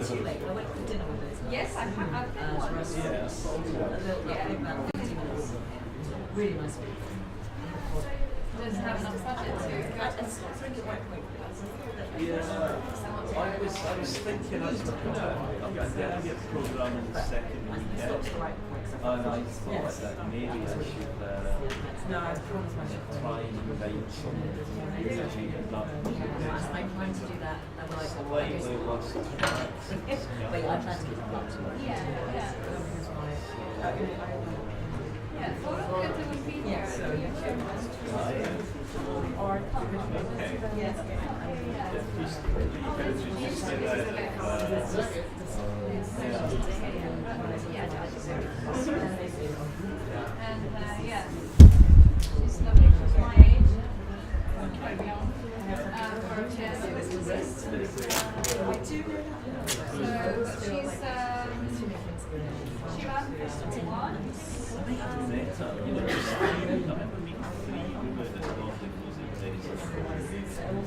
too late. I went for dinner with Liz. Yes, I've been once. Yes. About 50 minutes. Really nice week. Does have enough budget to go I think it won't wait. Yeah. I was thinking as I'm getting a program in the second weekend, and I thought that maybe I should try and invite some music and not I'm trying to do that. slightly less tracks. Wait, I plan to get the box. Yeah. Yeah, photo good to be here. Or Yes. And yeah, she's lovely. She's my age, quite young. For a chance to exist. So she's she ran first one.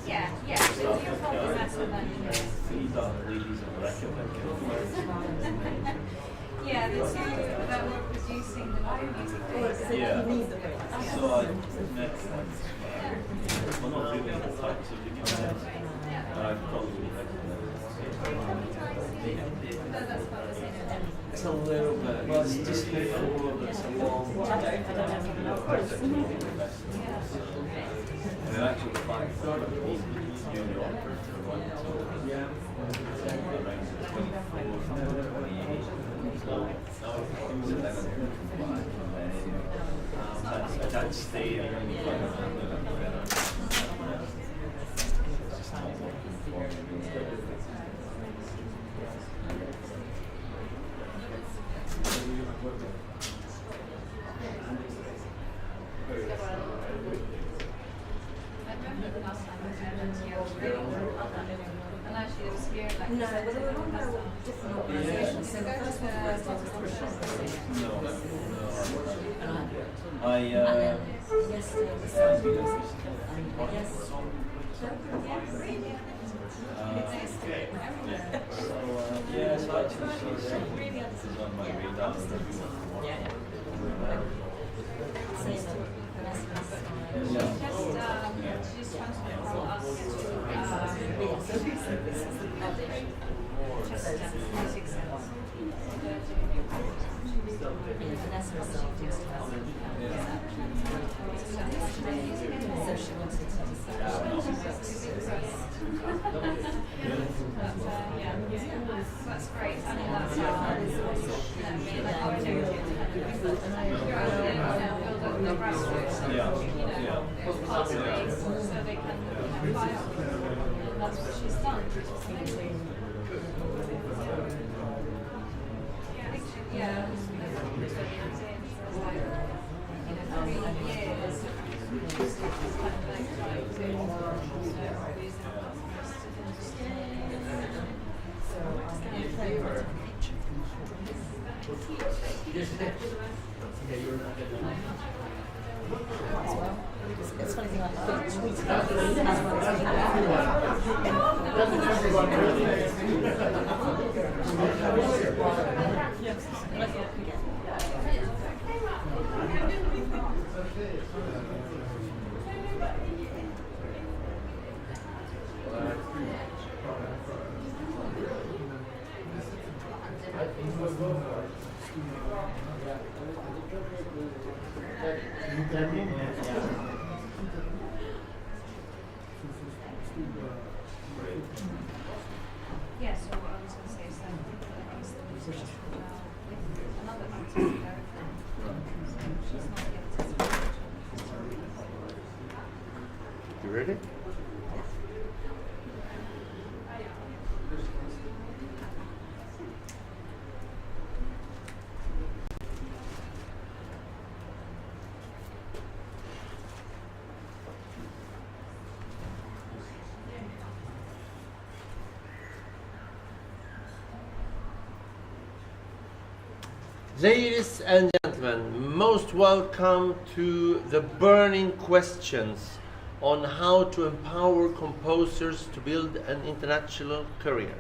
Yeah. So you're probably faster than you. Yeah, the song that we're producing the live music days. Yeah. So I met well, not really in touch, so you can I probably That's about the same. it's a little bit, well, it's just before it's a long time. And then actually the fact that he's junior operator for 1 until around 24, 28. So that stay And actually it was here like no, but there were a number of different organisations. So the first one was I yesterday was and yes. yes, actually she's on my radar. she's transferred from us to music sense. Vanessa herself used to have so she wanted to That's great. I mean, that's part of it, so they can fly up. That's what she's done. Yeah. 3 years. It's funny thing like tweets about this as well Yeah, so what I was going to say is that another artist character. She's not yet. You ready? Ladies and gentlemen, most welcome to the burning questions on how to empower composers to build an international career.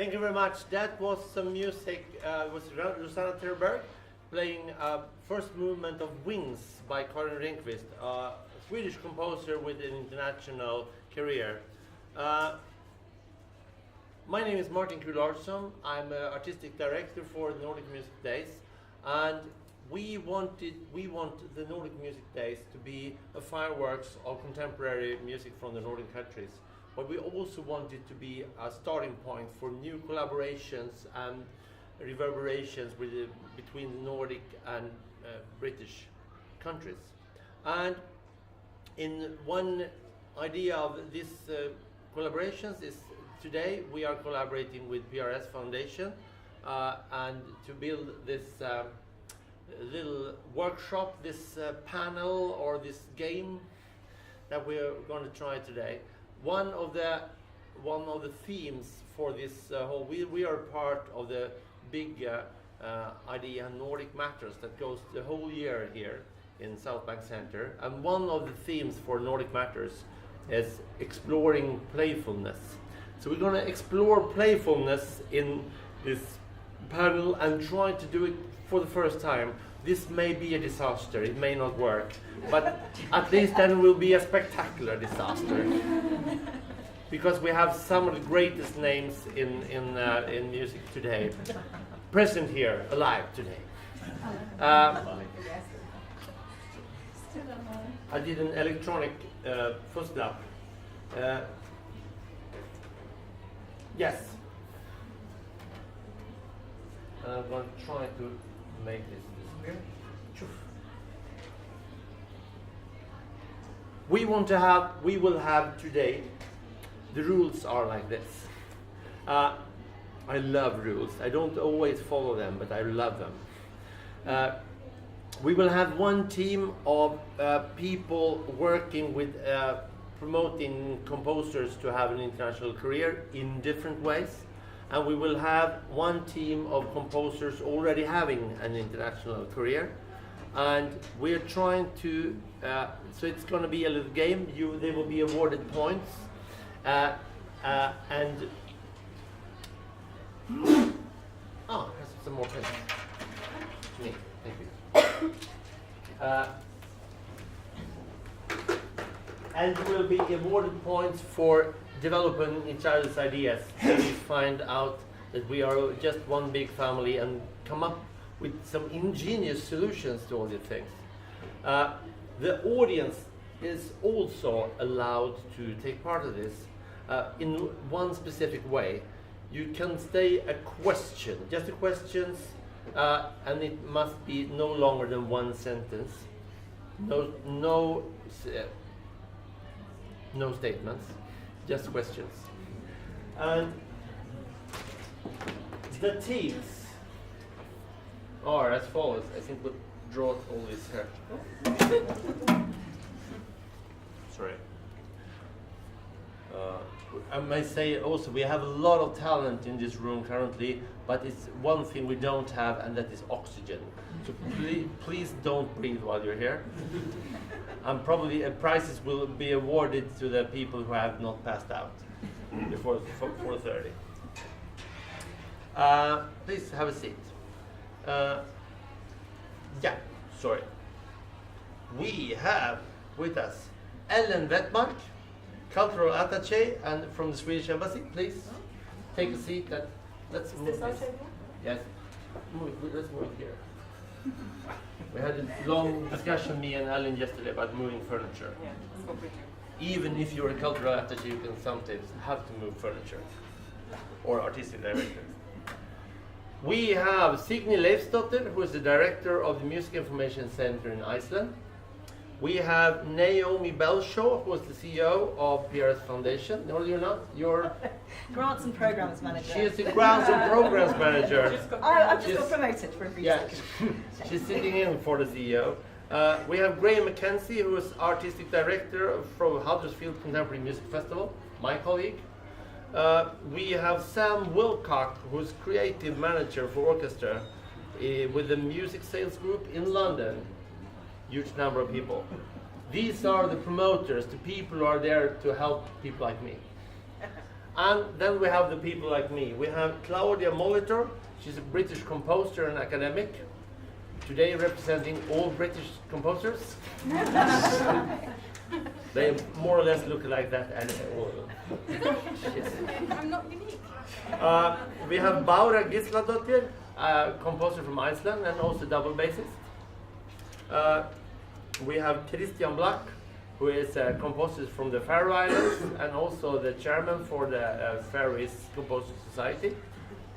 Thank you very much. That was some music. Was Rosanna Terberg playing first movement of Wings by Karin Rehnqvist, a Swedish composer with an international career. My name is Martin K. Larsson. I'm an artistic director for the Nordic Music Days, and we want the Nordic Music Days to be a fireworks of contemporary music from the Nordic countries. But we also want it to be a starting point for new collaborations and reverberations between the Nordic and British countries. And in one idea of these collaborations is today we are collaborating with PRS Foundation and to build this little workshop, this panel or this game that we're going to try today. One of the themes for this whole, we are part of the big idea Nordic Matters that goes the whole year here in South Bank Center, and one of the themes for Nordic Matters is exploring playfulness. So we're going to explore playfulness in this panel and try to do it for the first time. This may be a disaster, it may not work, but at least then it will be a spectacular disaster. Because we have some of the greatest names in music today, present here, alive today. I did an electronic fuzzlapp. Yes. And I'm going to try to make this disappear. We will have today, the rules are like this. I love rules. I don't always follow them, but I love them. We will have one team of people working with promoting composers to have an international career in different ways. And we will have one team of composers already having an international career. And we're trying to, so it's going to be a little game. They will be awarded points. There's some more pens. Me, thank you. And we'll be awarded points for developing each other's ideas. So we find out that we are just one big family and come up with some ingenious solutions to all these things. The audience is also allowed to take part of this in one specific way. You can say a question, just the questions, and it must be no longer than one sentence. No statements, just questions. And the teams are as follows. I think we'll draw all this here. Sorry. I may say also we have a lot of talent in this room currently, but it's one thing we don't have, and that is oxygen. So please don't breathe while you're here. And probably prizes will be awarded to the people who have not passed out before 4:30. Please have a seat. Sorry. We have with us Ellen Wettmark, cultural attaché, and from the Swedish Embassy. Please take a seat. Let's move this. Yes. Let's move here. We had a long discussion, me and Ellen, yesterday about moving furniture. Yeah, that's what we do. Even if you're a cultural attaché, you can sometimes have to move furniture, or artistic director. We have Signy Leifsdotter, who is the director of the Music Information Center in Iceland. We have Naomi Belshaw, who is the CEO of PRS Foundation. No, you're not. You're Grants and Programs Manager. She is the Grants and Programs Manager. I've just got promoted for a reason. Yeah, she's sitting in for the CEO. We have Graham McKenzie, who is Artistic Director from Huddersfield Contemporary Music Festival, my colleague. We have Sam Wilcock, who's Creative Manager for Orchestra with the Music Sales Group in London. Huge number of people. These are the promoters, the people who are there to help people like me. And then we have the people like me. We have Claudia Molitor. She's a British composer and academic. Today representing all British composers. They more or less look like that. And yes. I'm not unique. We have Bára Gísladóttir, a composer from Iceland and also double bassist. We have Christian Black, who is a composer from the Faroe Islands and also the chairman for the Faroese Composers Society.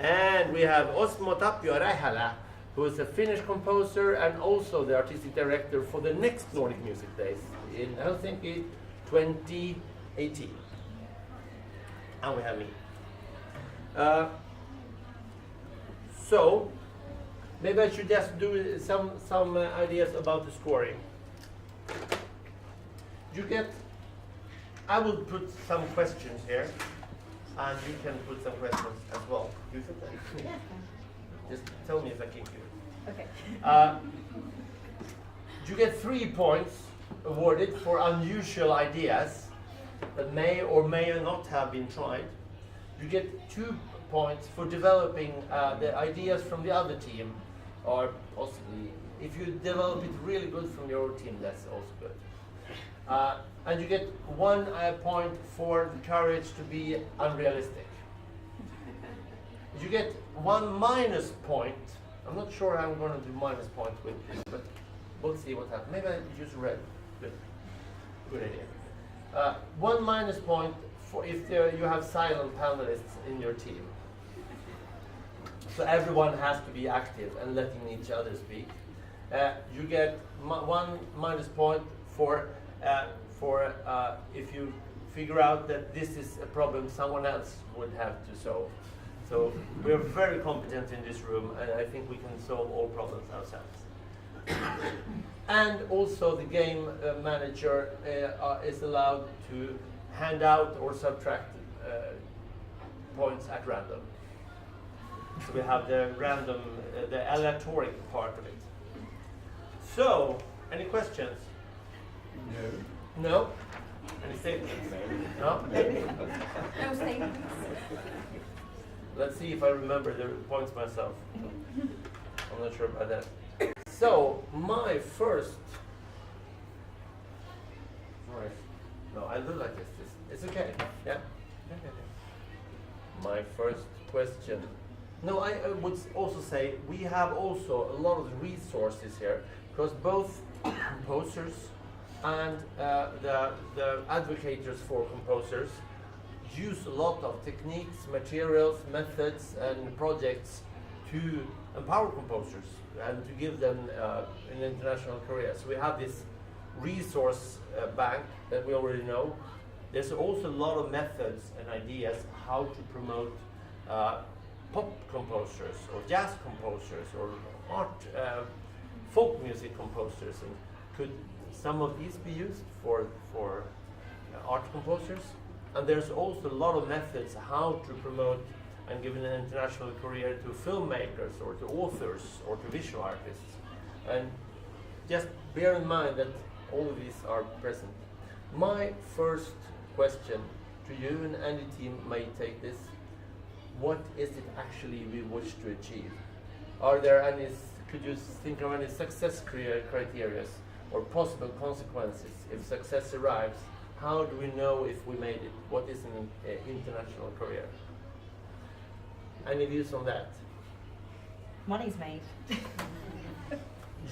And we have Osmo Tapio Räihälä, who is a Finnish composer and also the artistic director for the next Nordic Music Days in Helsinki 2018. And we have me. So, maybe I should just do some ideas about the scoring. I will put some questions here, and you can put some questions as well. You think that? Yeah. Just tell me if I can hear. Okay. You get 3 points awarded for unusual ideas that may or may not have been tried. You get 2 points for developing the ideas from the other team, or possibly if you develop it really good from your team, that's also good. And you get 1 point for the courage to be unrealistic. You get 1 minus point. I'm not sure how I'm going to do minus points with this, but we'll see what happens. Maybe I use red. Good idea. 1 minus point for if you have silent panelists in your team. So everyone has to be active and letting each other speak. You get 1 minus point for if you figure out that this is a problem someone else would have to solve. So we're very competent in this room, and I think we can solve all problems ourselves. And also the game manager is allowed to hand out or subtract points at random. So we have the random, the aleatoric part of it. So, any questions? No. No? Any statements? No? No statements. Let's see if I remember the points myself. I'm not sure about that. So, my first... No, I look like this. It's okay. Yeah? My first question. No, I would also say we have also a lot of resources here, because both composers and the advocates for composers use a lot of techniques, materials, methods, and projects to empower composers and to give them an international career. So we have this resource bank that we already know. There's also a lot of methods and ideas how to promote pop composers or jazz composers or art, folk music composers. And could some of these be used for art composers? And there's also a lot of methods how to promote and give an international career to filmmakers or to authors or to visual artists. And just bear in mind that all of these are present. My first question to you, and any team may take this: what is it actually we wish to achieve? Are there any, could you think of any success criteria or possible consequences if success arrives? How do we know if we made it? What is an international career? Any views on that? Money's made.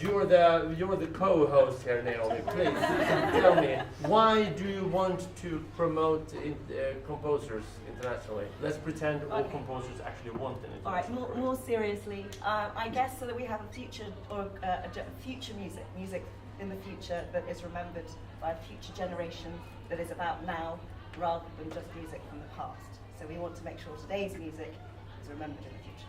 You're the co-host here, Naomi. Please tell me, why do you want to promote composers internationally? Let's pretend all composers actually want an international All right, career. more seriously, I guess so that we have a future or future music in the future that is remembered by a future generation, that is about now rather than just music from the past. So we want to make sure today's music is remembered in the future.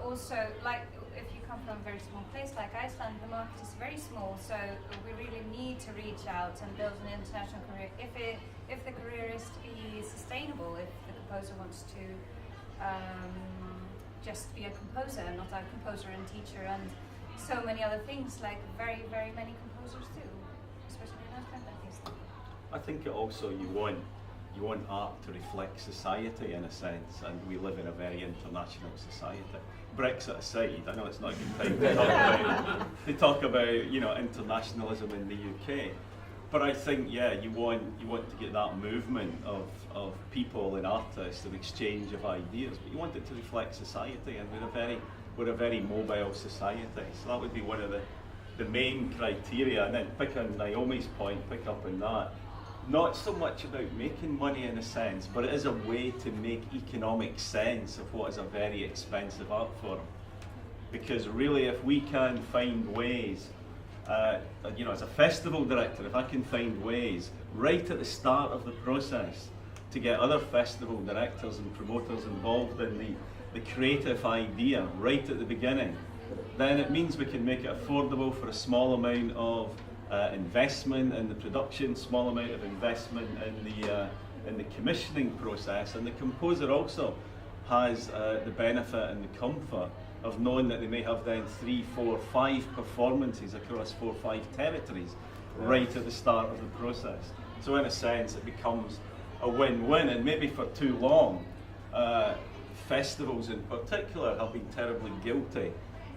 Also, like if you come from a very small place like Iceland, the market is very small, so we really need to reach out and build an international career. If the career is to be sustainable, if the composer wants to just be a composer, not a composer and teacher and so many other things, like very, very many composers do, especially in Iceland, at least. I think it also you want art to reflect society in a sense, and we live in a very international society. Brexit aside, I know it's not a good time to talk about you know, internationalism in the UK, but I think you want to get that movement of people and artists, of exchange of ideas, but you want it to reflect society, and we're a very mobile society, so that would be one of the main criteria. And then pick on Naomi's point, pick up on that. Not so much about making money in a sense, but it is a way to make economic sense of what is a very expensive art form. Because really, if we can find ways, you know, as a festival director, if I can find ways right at the start of the process to get other festival directors and promoters involved in the creative idea right at the beginning, then it means we can make it affordable for a small amount of investment in the production, small amount of investment in the commissioning process, and the composer also has the benefit and the comfort of knowing that they may have then 3, 4, 5 performances across 4 or 5 territories right at the start of the process. So in a sense it becomes a win-win, and maybe for too long festivals in particular have been terribly guilty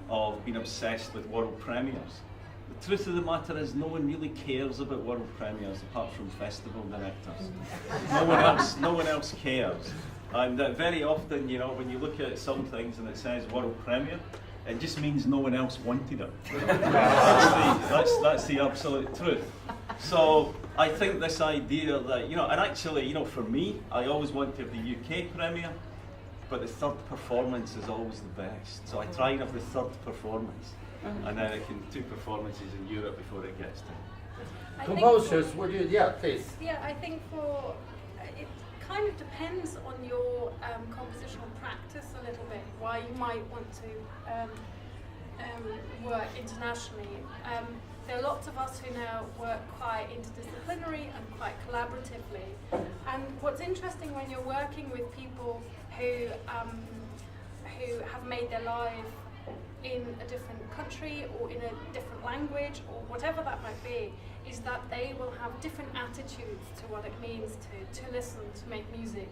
of being obsessed with world premieres. The truth of the matter is no one really cares about world premieres apart from festival directors. No one else cares. And very often, you know, when you look at some things and it says world premiere, it just means no one else wanted it. That's the absolute truth. So I think this idea that, you know, and actually, you know, for me, I always want to have the UK premiere, but the third performance is always the best. So I try and have the third performance, and then I can 2 performances in Europe before it gets to. Composers, would you? Yeah, please. Yeah, I think for it kind of depends on your compositional practice a little bit. Why you might want to work internationally. There are lots of us who now work quite interdisciplinary and quite collaboratively. And what's interesting when you're working with people who have made their life in a different country or in a different language or whatever that might be, is that they will have different attitudes to what it means to listen, to make music,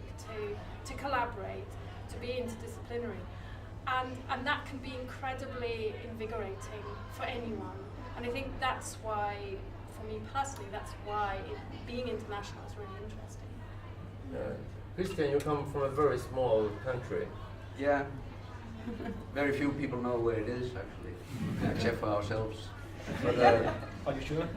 to collaborate, to be interdisciplinary. And that can be incredibly invigorating for anyone. And I think that's why, for me personally, that's why being international is really interesting. Christian, you come from a very small country. Yeah. Very few people know where it is, actually, except for ourselves. But, are you sure?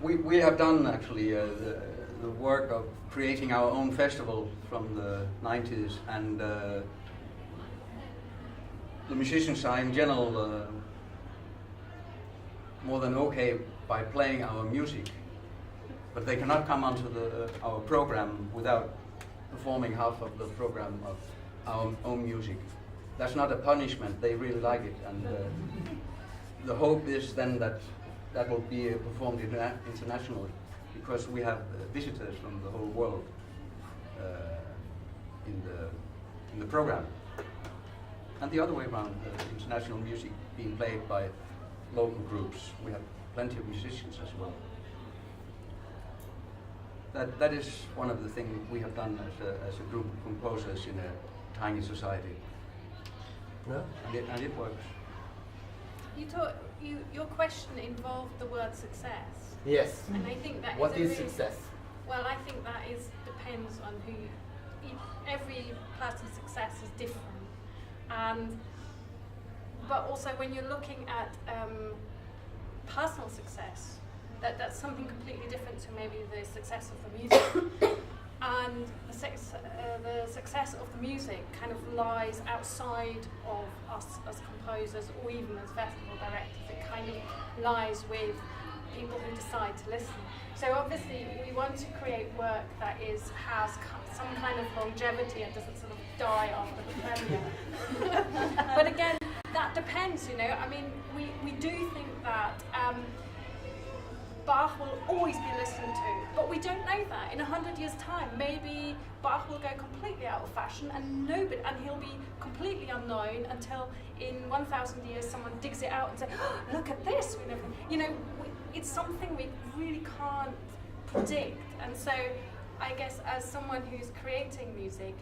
we have done, actually, the work of creating our own festival from the 90s, and the musicians are in general more than okay by playing our music, but they cannot come onto our program without performing half of the program of our own music. That's not a punishment, they really like it, and the hope is then that will be performed internationally, because we have visitors from the whole world in the program. And the other way around, international music being played by local groups. We have plenty of musicians as well. That is one of the things we have done as a group of composers in a tiny society. No? And it works. Your question involved the word success. Yes. And I think that What is really, success? Well, I think that depends on who every person's success is different. But also when you're looking at personal success, that's something completely different to maybe the success of the music. And the success of the music kind of lies outside of us as composers or even as festival directors. It kind of lies with people who decide to listen. So obviously we want to create work that has some kind of longevity and doesn't sort of die after the premiere. But again, that depends, you know. I mean, we do think that Bach will always be listened to, but we don't know that. In 100 years' time, maybe Bach will go completely out of fashion, and he'll be completely unknown until in 1,000 years someone digs it out and says, oh, "Look at this!" It's something we really can't predict. And so, I guess as someone who's creating music,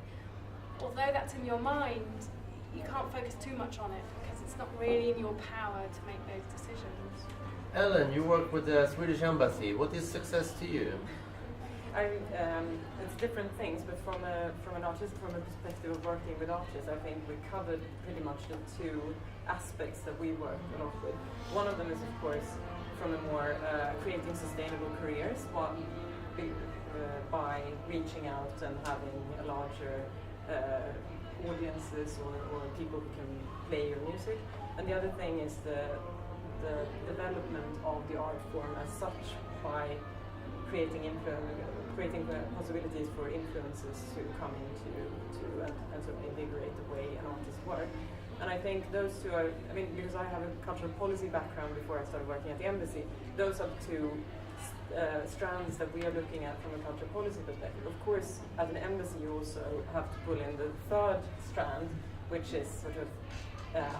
although that's in your mind, you can't focus too much on it because it's not really in your power to make those decisions. Ellen, you work with the Swedish Embassy. What is success to you? It's different things, but from an artist, from a perspective of working with artists, I think we covered pretty much the two aspects that we work a lot with. One of them is, of course, from a more creating sustainable careers, by reaching out and having a larger audiences or people who can play your music. And the other thing is the development of the art form as such by creating possibilities for influences to come into and sort of invigorate the way an artist works. And I think those two are, because I have a cultural policy background before I started working at the embassy, those are two strands that we are looking at from a cultural policy perspective. Of course, as an embassy, you also have to pull in the third strand, which is sort of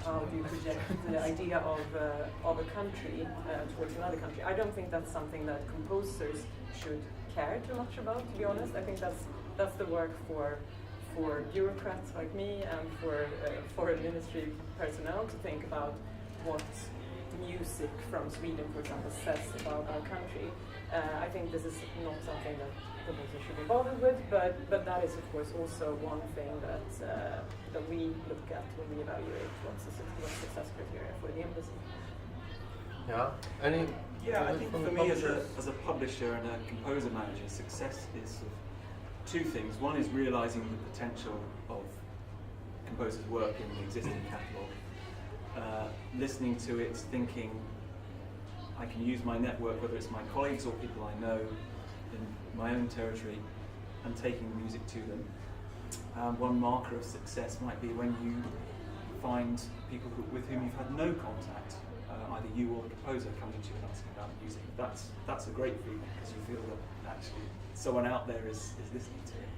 how do you project the idea of a country towards another country. I don't think that's something that composers should care too much about, to be honest. I think that's the work for bureaucrats like me and for foreign ministry personnel to think about what music from Sweden, for example, says about our country. I think this is not something that composers should be bothered with, but that is, of course, also one thing that we look at when we evaluate what's success criteria for the embassy. Yeah. I think for me as a publisher and a composer manager, success is sort of two things. One is realising the potential of composers' work in the existing catalogue, listening to it, thinking I can use my network, whether it's my colleagues or people I know in my own territory, and taking music to them. One marker of success might be when you find people with whom you've had no contact, either you or the composer coming to you and asking about music. That's a great feeling because you feel that actually someone out there is listening to it.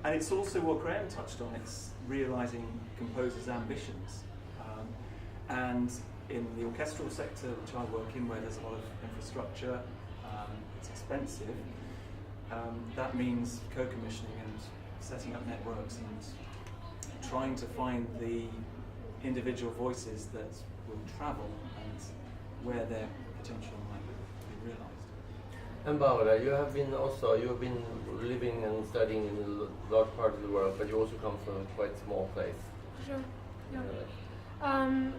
And it's also what Graham touched on, it's realising composers' ambitions. And in the orchestral sector, which I work in, where there's a lot of infrastructure, it's expensive, that means co-commissioning and setting up networks and trying to find the individual voices that will travel and where their potential might be realised. And Barbara, you have been living and studying in a large part of the world, but you also come from a quite small place. Sure, yeah.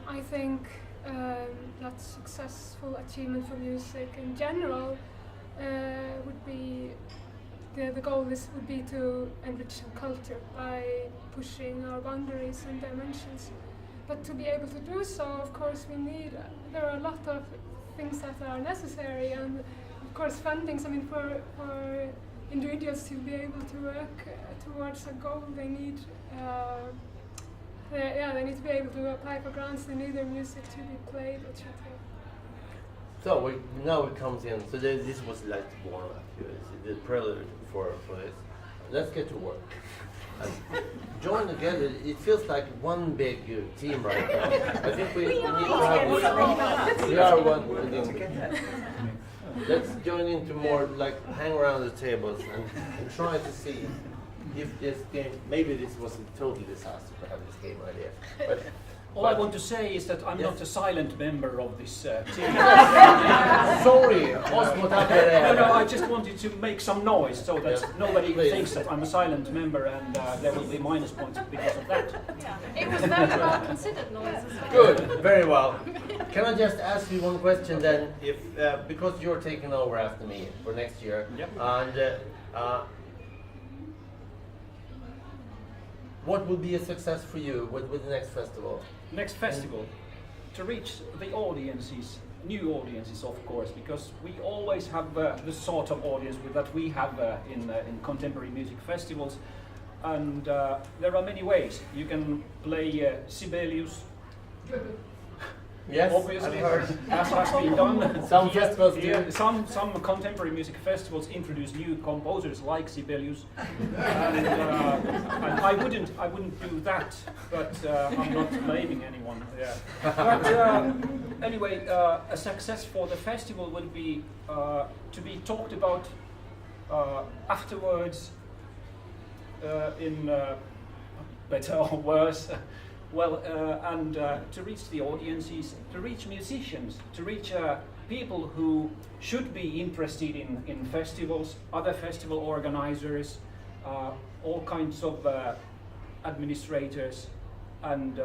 I think that successful achievement for music in general would be, the goal would be to enrich our culture by pushing our boundaries and dimensions. But to be able to do so, of course, there are a lot of things that are necessary, and of course fundings. For individuals to be able to work towards a goal, they need they need to be able to apply for grants, they need their music to be played, etc. So now it comes in, so this was like the warm-up, the prelude for this. Let's get to work. Join together, it feels like one big team right now. I think we need to have, we are one together. Let's join into more, like hang around the tables and try to see if this game, maybe this was a total disaster to have this game idea. But all I want to say is that I'm not a silent member of this team. Sorry, No, I just wanted to make some noise so that nobody thinks that I'm a silent member and there will be minus points because of that. It was very well considered noise as well. Good, very well. Can I just ask you one question then, if because you're taking over after me for next year, and what would be a success for you with the next festival? Next festival, to reach the audiences, new audiences of course, because we always have the sort of audience that we have in contemporary music festivals, and there are many ways. You can play Sibelius, Yes, obviously, I've heard. as has been done. Some festivals do. Yeah, some contemporary music festivals introduce new composers like Sibelius, and I wouldn't do that, but I'm not blaming anyone. Yeah. But anyway, a success for the festival will be to be talked about afterwards in better or worse. Well, and to reach the audiences, to reach musicians, to reach people who should be interested in festivals, other festival organizers, all kinds of administrators, and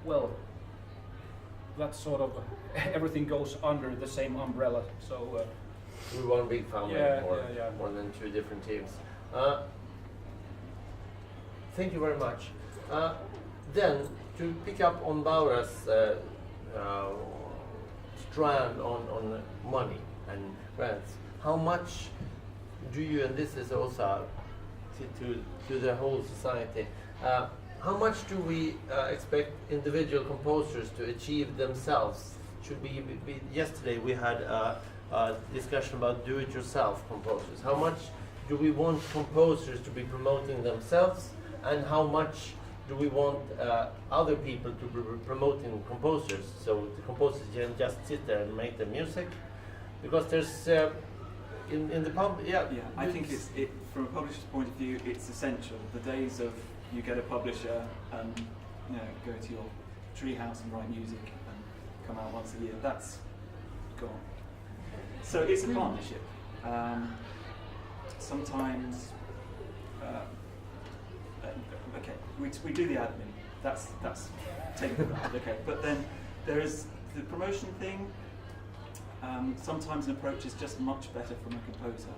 well, that sort of everything goes under the same umbrella. So we one big family, more than two different teams. Thank you very much. Then, to pick up on Laura's strand on money and grants, how much do you, and this is also to the whole society, how much do we expect individual composers to achieve themselves? Should be yesterday we had a discussion about do-it-yourself composers. How much do we want composers to be promoting themselves, and how much do we want other people to be promoting composers, so the composers can just sit there and make the music? Because there's in the pub, I think it's from a publisher's point of view, it's essential. The days of you get a publisher and go to your treehouse and write music and come out once a year, that's gone. So it's a partnership. Sometimes. Okay, we do the admin. That's taken for granted. Okay, but then there is the promotion thing. Sometimes an approach is just much better from a composer.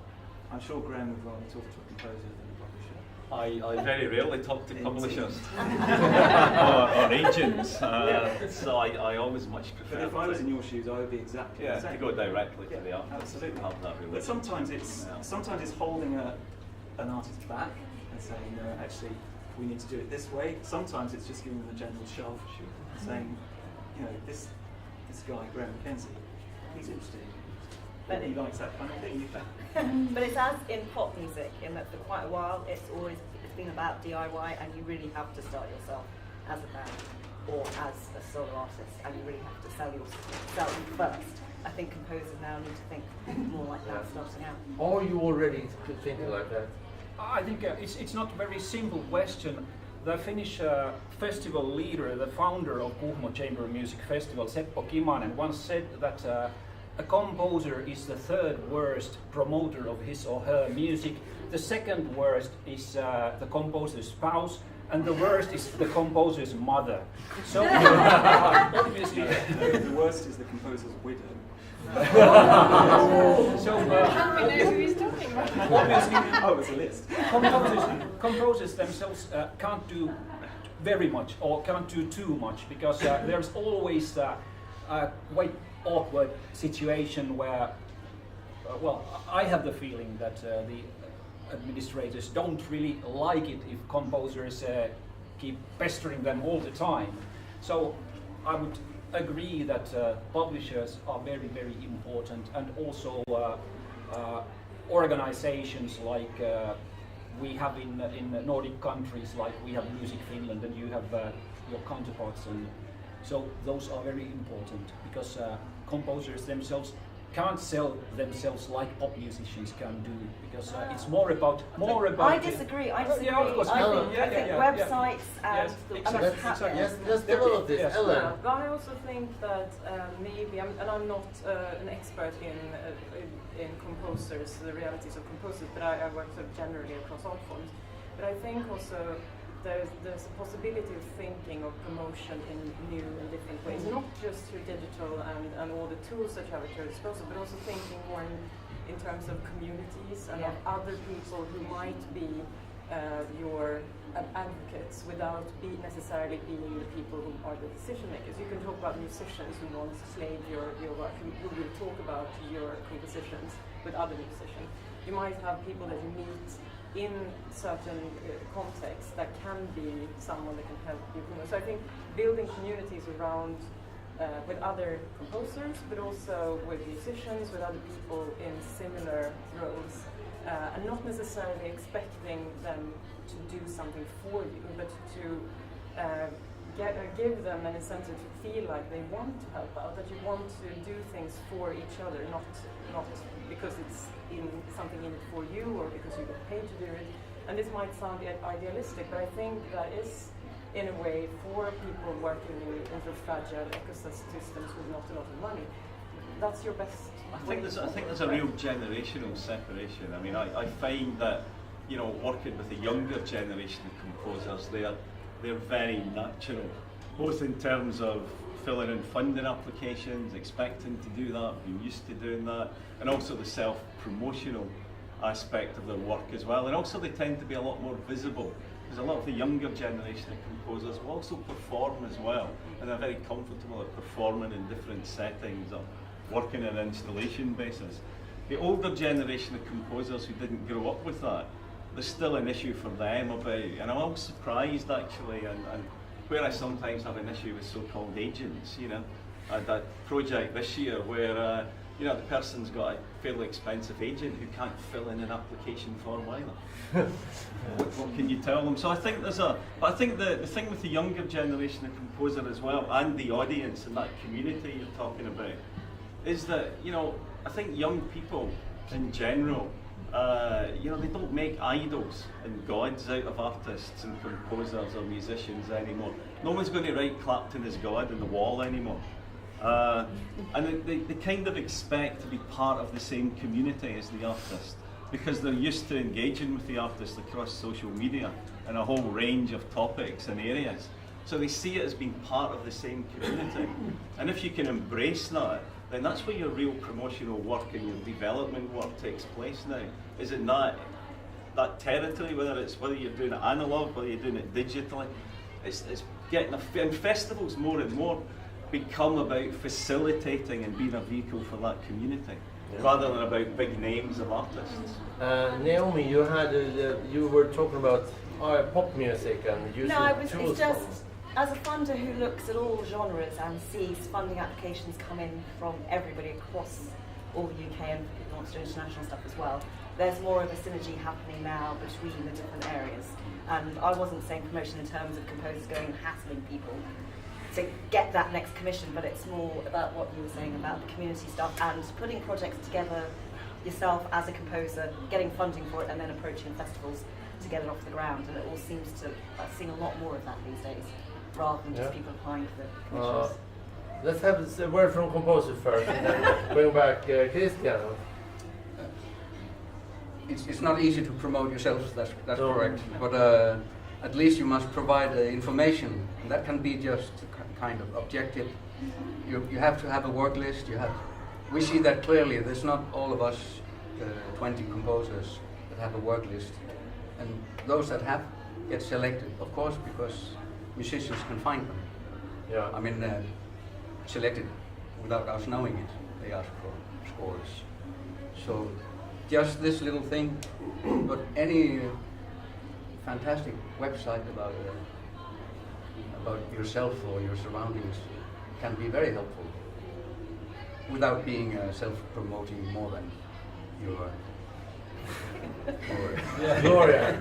I'm sure Graham would rather talk to a composer than a publisher. I very rarely talk to publishers or agents, so I always much prefer. But if I was in your shoes, I would be exactly the same. To go directly to the artist. Absolutely. Have that But sometimes it's holding an artist back and saying, no, actually, we need to do it this way. Sometimes it's just giving them a gentle shove, saying, this guy, Graham Mackenzie, he's interested. He likes that kind of thing. But it's as in pop music, in that for quite a while it's been about DIY, and you really have to start yourself as a band or as a solo artist, and you really have to sell yourself first. I think composers now need to think more like that starting out. Are you already thinking like that? I think it's not a very simple question. The Finnish festival leader, the founder of Kuhmo Chamber Music Festival, Seppo Kimanen, once said that a composer is the third worst promoter of his or her music. The second worst is the composer's spouse, and the worst is the composer's mother. So obviously, the worst is the composer's widow. So we know who he's talking about. Obviously, it's a list. Composers themselves can't do very much or can't do too much, because there's always a quite awkward situation where, I have the feeling that the administrators don't really like it if composers keep pestering them all the time. So I would agree that publishers are very, very important, and also organizations like we have in Nordic countries, like we have Music Finland, and you have your counterparts, and so those are very important, because composers themselves can't sell themselves like pop musicians can do, because it's more about. I disagree. I disagree. Yeah, of course. I think websites and Let's develop this. Ellen. But I also think that maybe, and I'm not an expert in composers, the realities of composers, but I work sort of generally across art forms. But I think also there's a possibility of thinking of promotion in new and different ways, not just through digital and all the tools that you have at your disposal, but also thinking more in terms of communities and of other people who might be your advocates without necessarily being the people who are the decision makers. You can talk about musicians who want to slave your work, who will talk about your compositions with other musicians. You might have people that you meet in certain contexts that can be someone that can help you. So I think building communities around with other composers, but also with musicians, with other people in similar roles, and not necessarily expecting them to do something for you, but to give them an incentive to feel like they want to help out, that you want to do things for each other, not because it's something in it for you or because you get paid to do it. And this might sound idealistic, but I think that is, in a way, for people working in sort of fragile ecosystems with not a lot of money, that's your best. I think there's a real generational separation. I mean, I find that, you know, working with the younger generation of composers, they're very natural, both in terms of filling in funding applications, expecting to do that, being used to doing that, and also the self-promotional aspect of their work as well. And also they tend to be a lot more visible, because a lot of the younger generation of composers will also perform as well, and they're very comfortable at performing in different settings or working on an installation basis. The older generation of composers who didn't grow up with that, there's still an issue for them about, and I'm always surprised actually, and where I sometimes have an issue with so-called agents, you know. I had that project this year where, you know, the person's got a fairly expensive agent who can't fill in an application form either. What can you tell them? So I think I think the thing with the younger generation of composer as well, and the audience and that community you're talking about, is that, you know, I think young people in general, you know, they don't make idols and gods out of artists and composers or musicians anymore. No one's going to write Clapton as God on the wall anymore. And they kind of expect to be part of the same community as the artist, because they're used to engaging with the artist across social media and a whole range of topics and areas. So they see it as being part of the same community. And if you can embrace that, then that's where your real promotional work and your development work takes place now. Is it not that territory, whether you're doing it analog, whether you're doing it digitally, it's getting and festivals more and more become about facilitating and being a vehicle for that community, rather than about big names of artists. Naomi, you were talking about pop music and using tools. It's just, as a funder who looks at all genres and sees funding applications come in from everybody across all the UK and wants to do international stuff as well, there's more of a synergy happening now between the different areas. And I wasn't saying promotion in terms of composers going and hassling people to get that next commission, but it's more about what you were saying about the community stuff and putting projects together yourself as a composer, getting funding for it, and then approaching festivals to get it off the ground. And it all seems to, I'm seeing a lot more of that these days, rather than just people applying for the commissions. Let's have a word from composer first, and then bring back Christian. It's not easy to promote yourself, that's correct. But at least you must provide information, and that can be just kind of objective. You have to have a work list. We see that clearly. There's not all of us 20 composers that have a work list, and those that have get selected, of course, because musicians can find them. Yeah. I mean, selected without us knowing it. They ask for scores. So just this little thing, but any fantastic website about yourself or your surroundings can be very helpful without being self-promoting more than you are. Gloria.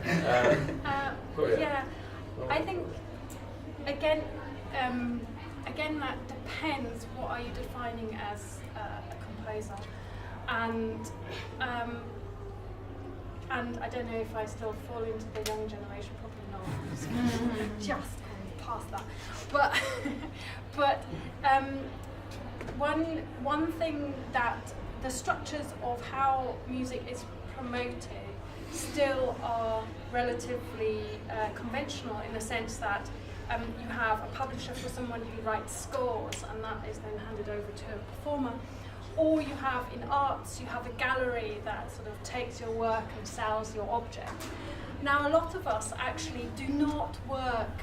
Yeah, I think again that depends. What are you defining as a composer? And I don't know if I still fall into the young generation. Probably not. Just past that. But one thing that the structures of how music is promoted still are relatively conventional, in the sense that you have a publisher for someone who writes scores, and that is then handed over to a performer. Or you have, in arts, you have a gallery that sort of takes your work and sells your object. Now, a lot of us actually do not work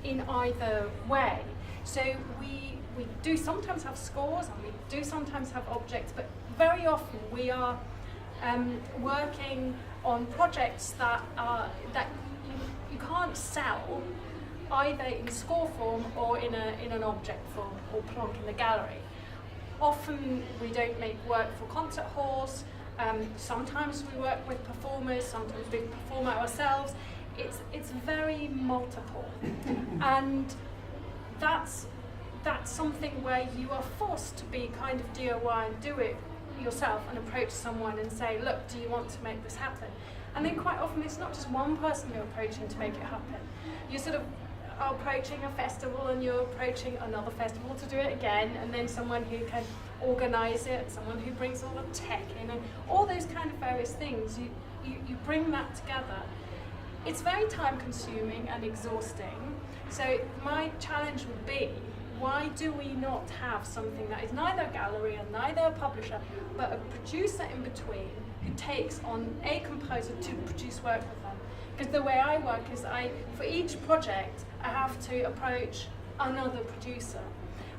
in either way. So we do sometimes have scores, and we do sometimes have objects, but very often we are working on projects that you can't sell, either in score form or in an object form or plonk in the gallery. Often we don't make work for concert halls. Sometimes we work with performers. Sometimes we perform it ourselves. It's very multiple, and that's something where you are forced to be kind of DIY and do it yourself and approach someone and say, look, do you want to make this happen? And then quite often it's not just one person you're approaching to make it happen. You sort of are approaching a festival and you're approaching another festival to do it again, and then someone who can organise it, someone who brings all the tech in, and all those kind of various things. You bring that together. It's very time consuming and exhausting. So my challenge would be, why do we not have something that is neither a gallery and neither a publisher, but a producer in between who takes on a composer to produce work with them? Because the way I work is for each project, I have to approach another producer,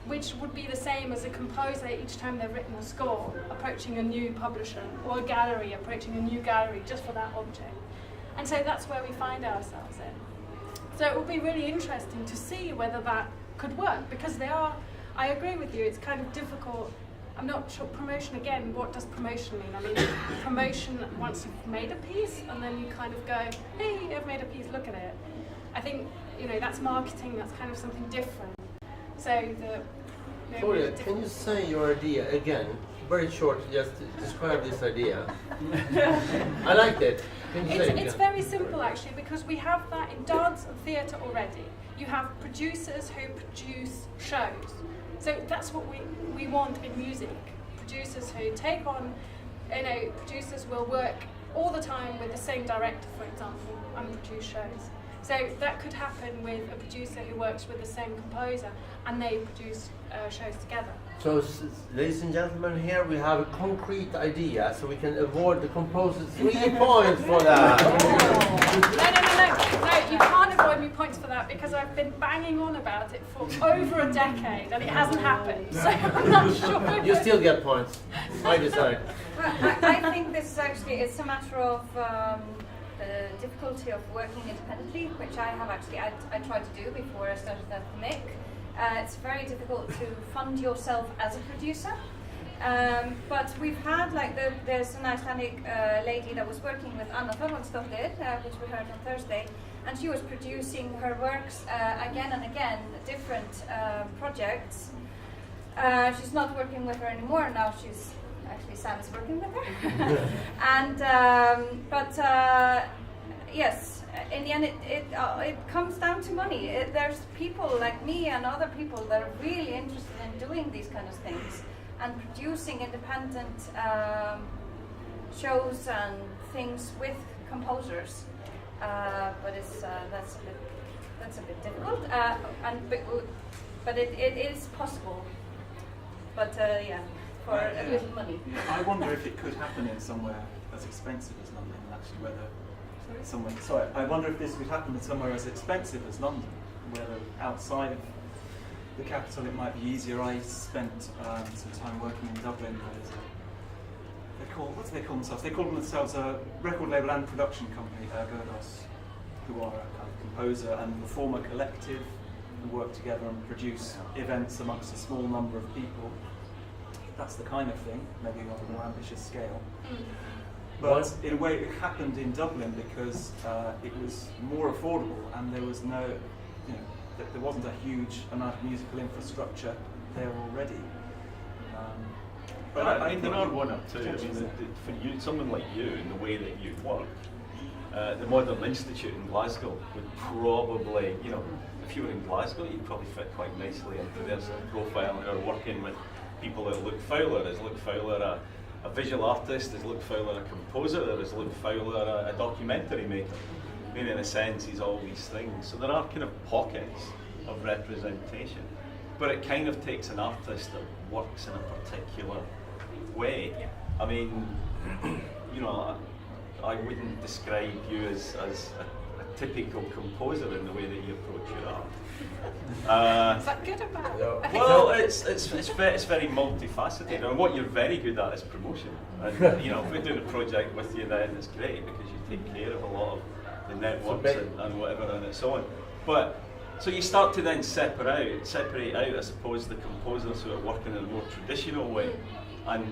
which would be the same as a composer each time they've written a score, approaching a new publisher, or a gallery approaching a new gallery just for that object. And so that's where we find ourselves in. So it will be really interesting to see whether that could work, because I agree with you, it's kind of difficult. I'm not sure, promotion again, what does promotion mean? I mean, promotion once you've made a piece, and then you kind of go, hey, I've made a piece, look at it. I think, that's marketing, that's kind of something different. So Claudia, can you say your idea again? Very short, just to describe this idea. I liked it. Can you say it It's again? very simple actually, because we have that in dance and theatre already. You have producers who produce shows. So that's what we want in music. Producers who take on, producers will work all the time with the same director, for example, and produce shows. So that could happen with a producer who works with the same composer, and they produce shows together. So, ladies and gentlemen, here we have a concrete idea, so we can award the composer 3 points for that. No, you can't avoid me points for that, because I've been banging on about it for over a decade and it hasn't happened. So I'm not sure. You still get points. I decide. Well, I think this is actually, it's a matter of the difficulty of working independently, which I have actually, I tried to do before I started at the MIC. It's very difficult to fund yourself as a producer. But we've had, there's an Icelandic lady that was working with Anna Thorvaldsdóttir, which we heard on Thursday, and she was producing her works again and again, different projects. She's not working with her anymore now. Actually, Sam is working with her. And yes, in the end, it comes down to money. There's people like me and other people that are really interested in doing these kind of things and producing independent shows and things with composers. But that's a bit difficult. But it is possible. But yeah. For a little money. I wonder if it could happen in somewhere as expensive as London, actually, I wonder if this could happen in somewhere as expensive as London, whether outside of the capital it might be easier. I spent some time working in Dublin. What do they call themselves? They call themselves a record label and production company, Ergodos, who are a kind of composer and performer collective who work together and produce events amongst a small number of people. That's the kind of thing, maybe on a more ambitious scale. But in a way it happened in Dublin because it was more affordable and there was there wasn't a huge amount of musical infrastructure there already. But I think there are one or two. I mean, for you, someone like you, in the way that you work, the Modern Institute in Glasgow would probably, if you were in Glasgow, you'd probably fit quite nicely into their sort of profile. They're working with people that Luke Fowler. Is Luke Fowler a visual artist? Is Luke Fowler a composer? Is Luke Fowler a documentary maker? I mean, in a sense, he's all these things. So there are kind of pockets of representation, but it kind of takes an artist that works in a particular way. I mean, I wouldn't describe you as a typical composer in the way that you approach your art. Is that good or bad? Well, it's very multifaceted, and what you're very good at is promotion. And if we're doing a project with you, then it's great because you take care of a lot of the networks and whatever and so on. But So you start to then separate out, I suppose, the composers who are working in a more traditional way and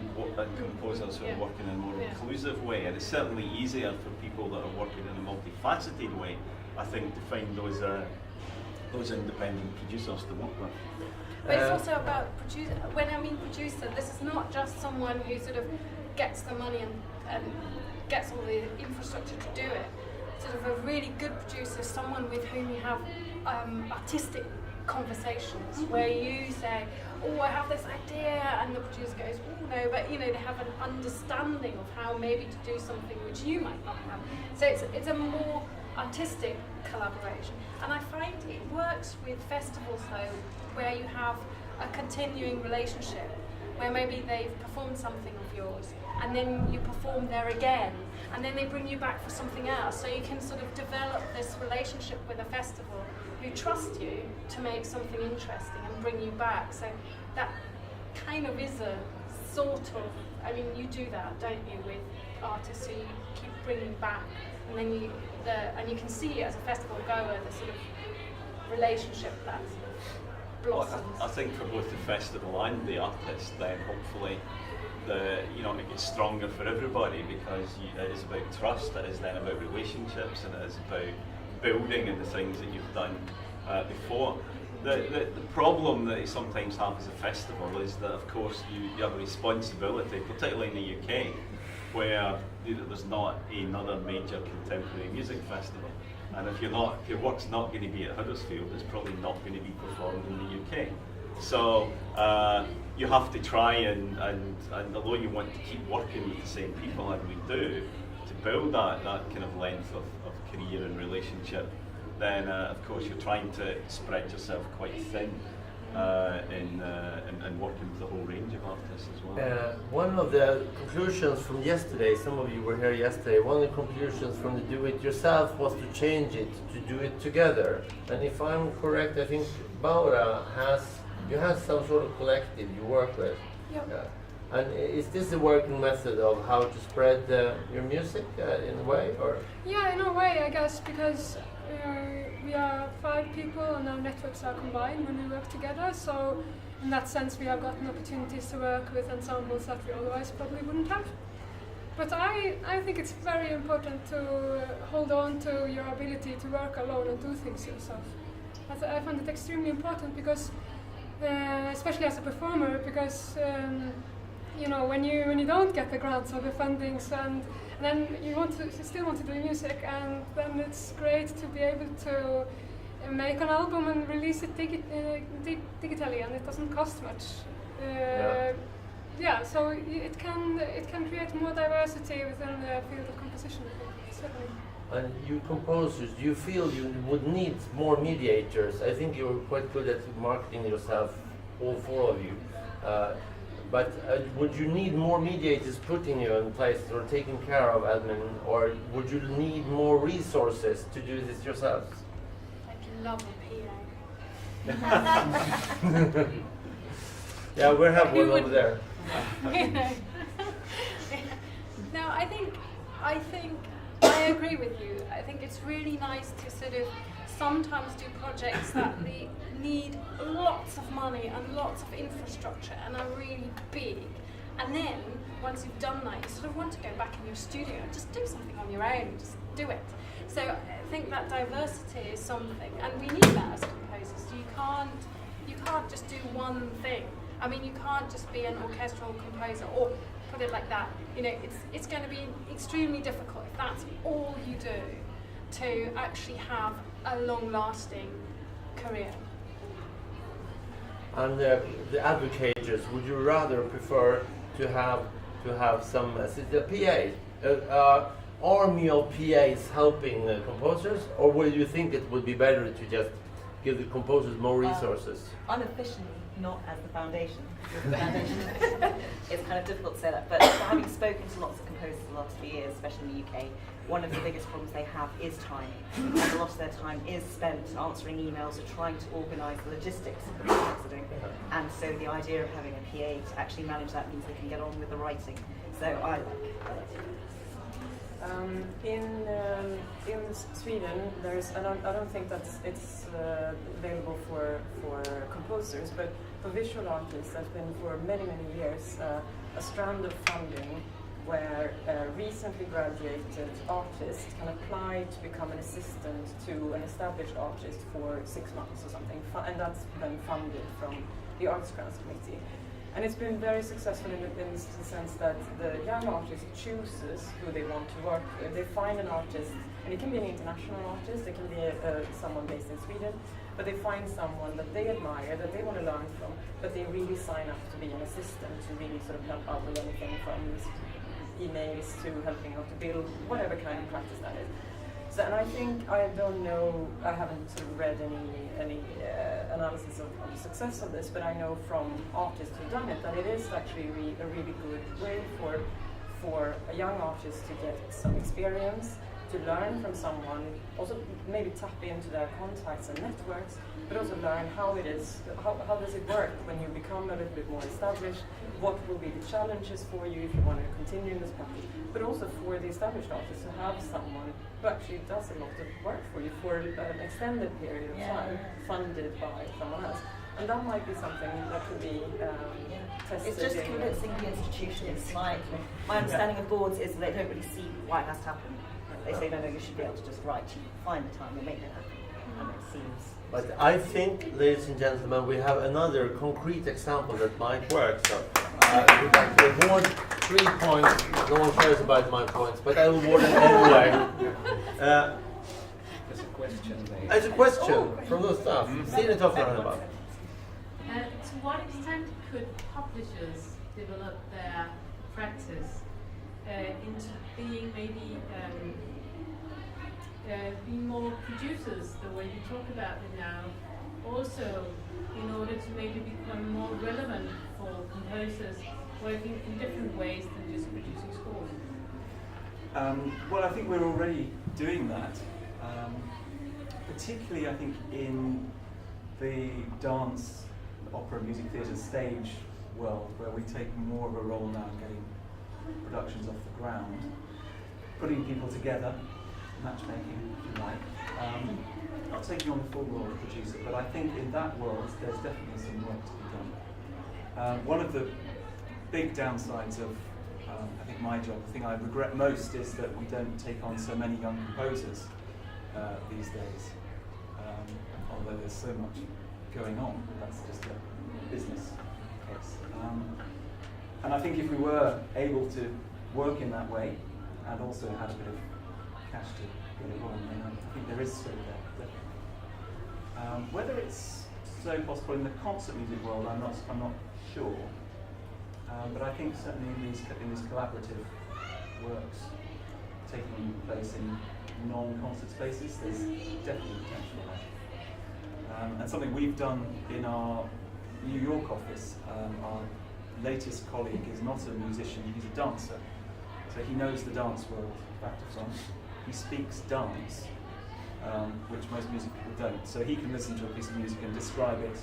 composers who are working in a more inclusive way. And it's certainly easier for people that are working in a multifaceted way, I think, to find those independent producers to work with. But it's also about producer. When I mean producer, this is not just someone who sort of gets the money and gets all the infrastructure to do it. Sort of a really good producer is someone with whom you have artistic conversations where you say, oh, I have this idea, and the producer goes, oh no, but you know, they have an understanding of how maybe to do something which you might not have. So it's a more artistic collaboration, and I find it works with festivals though, where you have a continuing relationship, where maybe they've performed something of yours, and then you perform there again, and then they bring you back for something else. So you can sort of develop this relationship with a festival who trust you to make something interesting and bring you back. So that kind of is a sort of, I mean, you do that, don't you, with artists who you keep bringing back, and then you can see as a festival goer the sort of relationship that blossoms. Well, I think for both the festival and the artist, then hopefully it gets stronger for everybody, because it is about trust, it is then about relationships, and it is about building and the things that you've done before. The problem that you sometimes have as a festival is that, of course, you have a responsibility, particularly in the UK, where there's not another major contemporary music festival. And if your work's not going to be at Huddersfield, it's probably not going to be performed in the UK. So you have to try and although you want to keep working with the same people, and we do, to build that kind of length of career and relationship, then of course you're trying to spread yourself quite thin in working with the whole range of artists as well. One of the conclusions from yesterday, some of you were here yesterday, one of the conclusions from the do-it-yourself was to change it, to do it together. And if I'm correct, I think Baura you have some sort of collective you work with. Yep. And is this a working method of how to spread your music in a way, or? Yeah, in a way, I guess, because we are 5 people and our networks are combined when we work together. So in that sense, we have gotten opportunities to work with ensembles that we otherwise probably wouldn't have. But I think it's very important to hold on to your ability to work alone and do things yourself. I find it extremely important because, especially as a performer, because when you don't get the grants or the fundings, and then you still want to do music, and then it's great to be able to make an album and release it digitally, and it doesn't cost much. So it can create more diversity within the field of composition, certainly. And you composers, do you feel you would need more mediators? I think you're quite good at marketing yourself, all 4 of you. But would you need more mediators putting you in place or taking care of admin, or would you need more resources to do this yourselves? I'd love a PA. Yeah, we have one over there. No, I think I agree with you. I think it's really nice to sort of sometimes do projects that need lots of money and lots of infrastructure and are really big. And then, once you've done that, you sort of want to go back in your studio and just do something on your own, just do it. So I think that diversity is something, and we need that as composers. You can't just do one thing. I mean, you can't just be an orchestral composer, or put it like that. It's going to be extremely difficult if that's all you do to actually have a long-lasting career. And the advocators, would you rather prefer to have some PA, army of PAs helping composers, or would you think it would be better to just give the composers more resources? Unofficially, not as the foundation. The foundation it's kind of difficult to say that, but having spoken to lots of composers the last few years, especially in the UK, one of the biggest problems they have is time. And a lot of their time is spent answering emails or trying to organise the logistics of the projects they're doing. And so the idea of having a PA to actually manage that means they can get on with the writing. So I like it. In Sweden, I don't think that it's available for composers, but for visual artists, there's been for many years a strand of funding where recently graduated artists can apply to become an assistant to an established artist for 6 months or something, and that's been funded from the Arts Grants Committee. And it's been very successful in the sense that the young artist chooses who they want to work with. They find an artist, and it can be an international artist, it can be someone based in Sweden, but they find someone that they admire, that they want to learn from, but they really sign up to be an assistant, to really sort of help out with anything from emails to helping out to build whatever kind of practice that is. So, and I think, I don't know, I haven't sort of read any analysis of the success of this, but I know from artists who've done it that it is actually a really good way for a young artist to get some experience, to learn from someone, also maybe tap into their contacts and networks, but also learn how it is, how does it work when you become a little bit more established, what will be the challenges for you if you want to continue in this practice, but also for the established artists to have someone who actually does a lot of work for you for an extended period of time, funded by someone else. And that might be something that could be tested. It's just convincing the institutions. My understanding of boards is they don't really see why it has to happen. They say, no, you should be able to just write, you find the time and make it happen. And it seems... But I think, ladies and gentlemen, we have another concrete example that might work. So, we'd like to award 3 points. No one cares about my points, but I will award them anyway. There's a question there. There's a question from the staff. Stina Toffler. To what extent could publishers develop their practice into being maybe being more producers, the way you talk about it now, also in order to maybe become more relevant for composers working in different ways than just producing scores? Well, I think we're already doing that, particularly I think in the dance, opera, music theatre stage world, where we take more of a role now in getting productions off the ground, putting people together, matchmaking, if you like. Not taking on the full role of producer, but I think in that world there's definitely some work to be done. One of the big downsides of I think my job, the thing I regret most, is that we don't take on so many young composers these days, although there's so much going on. That's just a business case. And I think if we were able to work in that way and also had a bit of cash to get it on, then I think there is scope there, definitely. Whether it's so possible in the concert music world, I'm not sure. But I think certainly in these collaborative works taking place in non-concert spaces, there's definitely potential there. And something we've done in our New York office, our latest colleague is not a musician, he's a dancer. So he knows the dance world back to front. He speaks dance, which most music people don't. So he can listen to a piece of music and describe it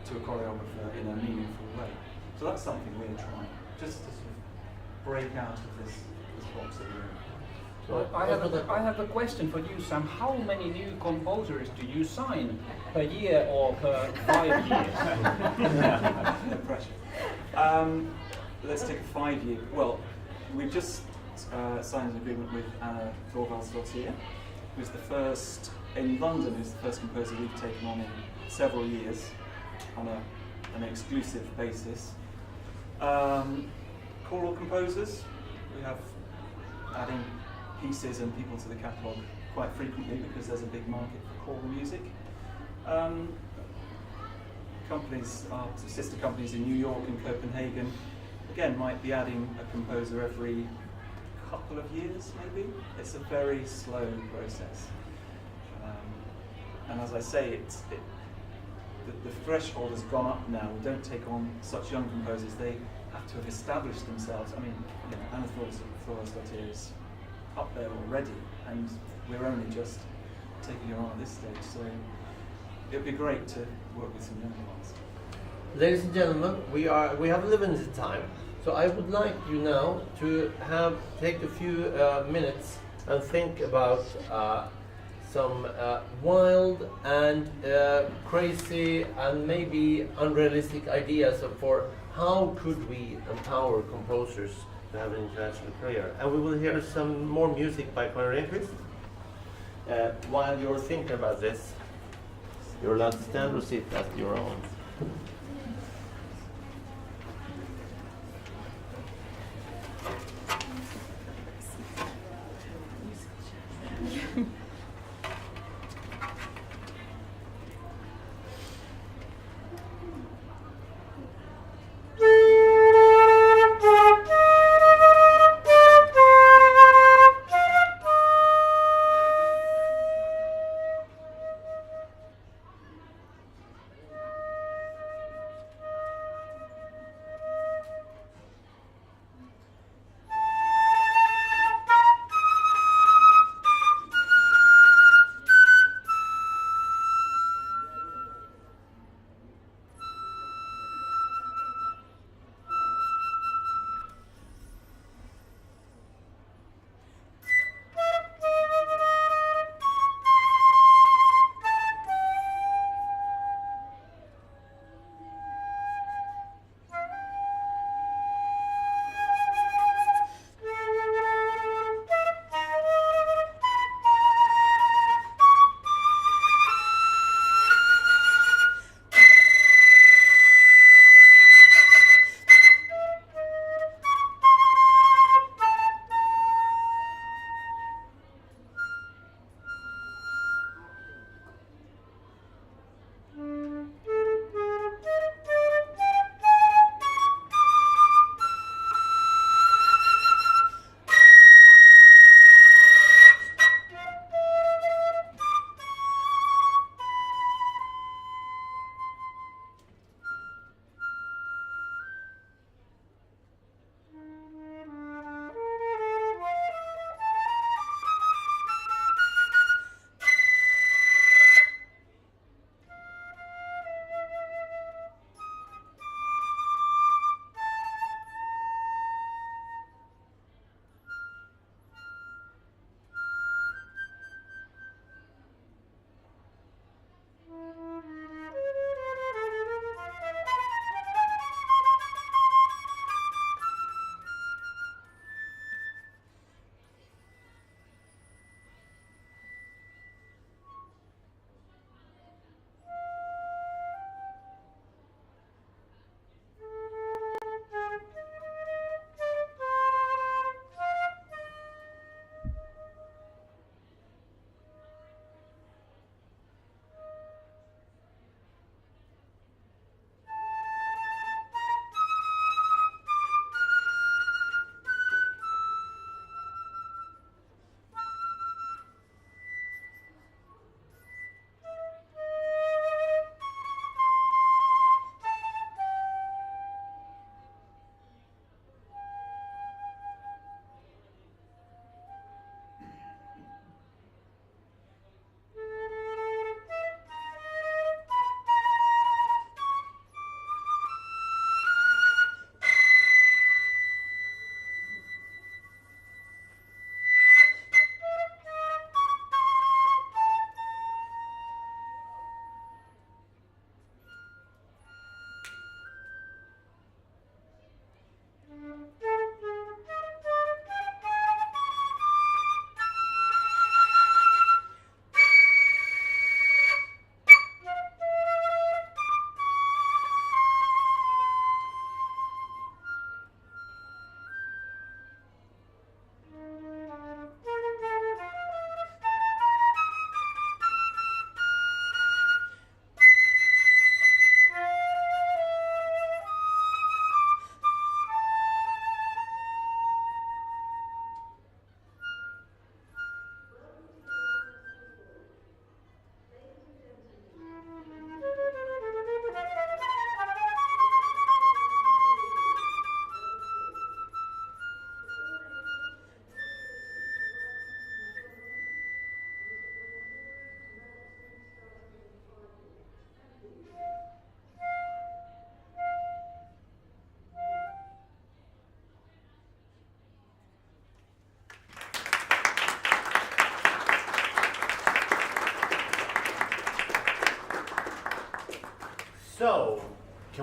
to a choreographer in a meaningful way. So that's something we're trying, just to sort of break out of this box that we're in. Well, I have a question for you, Sam. How many new composers do you sign per year or per 5 years? No pressure. Let's take a 5-year. Well, we've just signed an agreement with Anna Thorvaldsdottir, who's the first, in London, who's the first composer we've taken on in several years on an exclusive basis. Choral composers, we have adding pieces and people to the catalogue quite frequently because there's a big market for choral music. Companies, our sister companies in New York and Copenhagen, again, might be adding a composer every couple of years, maybe. It's a very slow process. And as I say, the threshold has gone up now. We don't take on such young composers. They have to have established themselves. I mean, Anna Thorvaldsdottir is up there already, and we're only just taking her on at this stage. So it would be great to work with some young ones. Ladies and gentlemen, we have limited time, So I would like you now to take a few minutes and think about some wild and crazy and maybe unrealistic ideas for how could we empower composers to have an international career. And we will hear some more music by Karin Rehnquist. While you're thinking about this, you're allowed to stand or sit at your own.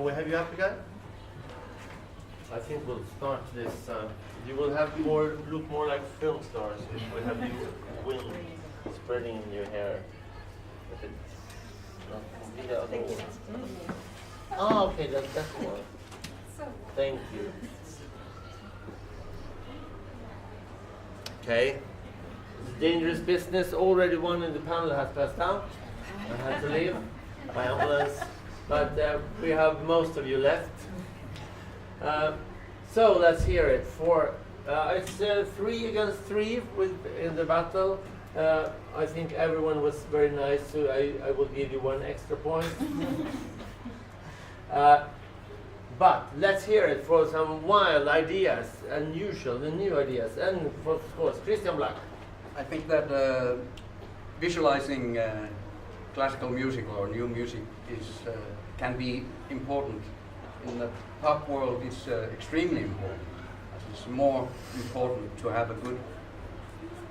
Can we have you up again? I think we'll start this. You will have look more like film stars if we have you wind spreading in your hair. If it's not completely otherwise. Oh, okay, that's one. Thank you. Okay. It's dangerous business. Already one in the panel has passed out. I had to leave by ambulance. But we have most of you left. So let's hear it. It's 3 against 3 in the battle. I think everyone was very nice, so I will give you 1 extra point. But let's hear it for some wild ideas, unusual, the new ideas, and of course, Christian Black. I think that visualizing classical music or new music can be important. In the pop world, it's extremely important. It's more important to have a good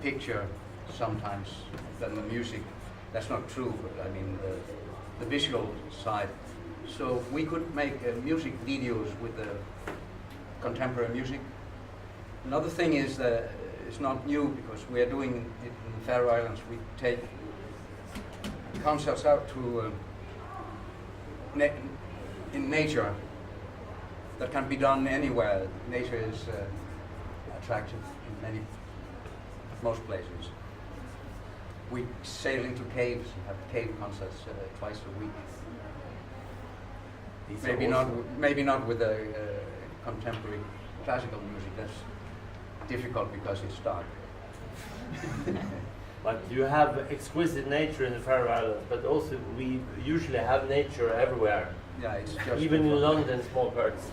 picture sometimes than the music. That's not true, but I mean the visual side. So we could make music videos with contemporary music. Another thing is that it's not new because we are doing it in the Faroe Islands. We take concerts out to in nature. That can be done anywhere. Nature is attractive in most places. We sail into caves and have cave concerts twice a week. Maybe not with contemporary classical music. That's difficult because it's dark. But you have exquisite nature in the Faroe Islands, but also we usually have nature everywhere. Yeah, it's just even in London, small parts.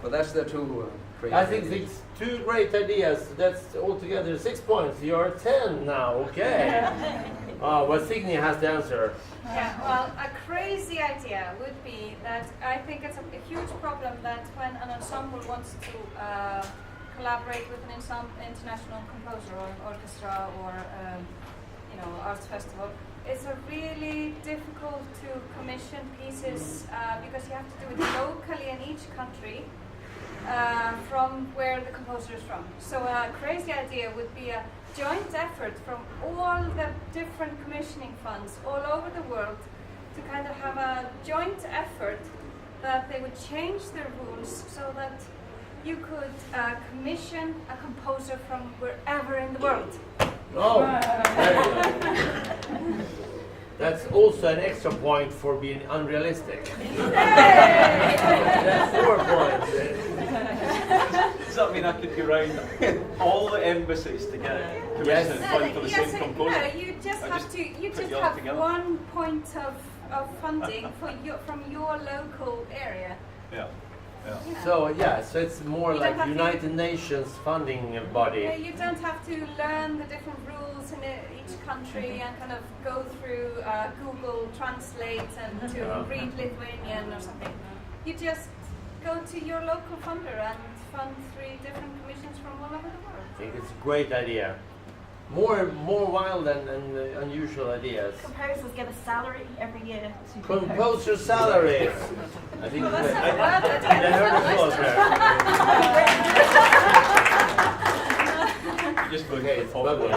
But that's the two great I think ideas. it's 2 great ideas. That's altogether 6 points. You're 10 now. Okay. Well, Signe has the answer. Yeah, well, a crazy idea would be that I think it's a huge problem that when an ensemble wants to collaborate with an international composer or orchestra or arts festival, it's a really difficult to commission pieces because you have to do it locally in each country from where the composer is from. So a crazy idea would be a joint effort from all the different commissioning funds all over the world to kind of have a joint effort that they would change their rules so that you could commission a composer from wherever in the world. Oh, very good. That's also an extra point for being unrealistic. That's 4 points. Does that mean I could go round all the embassies to get commission fund for the same composer? No, you just have together. 1 point of funding from your local area. Yeah. So it's more like United Nations funding body. Yeah, you don't have to learn the different rules in each country and kind of go through Google Translate and to read Lithuanian or something. You just go to your local funder and fund 3 different commissions from all over the world. I think it's a great idea. More wild and unusual ideas. Composers get a salary every year. Composer salaries. I think Well, that's I not bad. heard applause there. Just Okay, it's bubbling.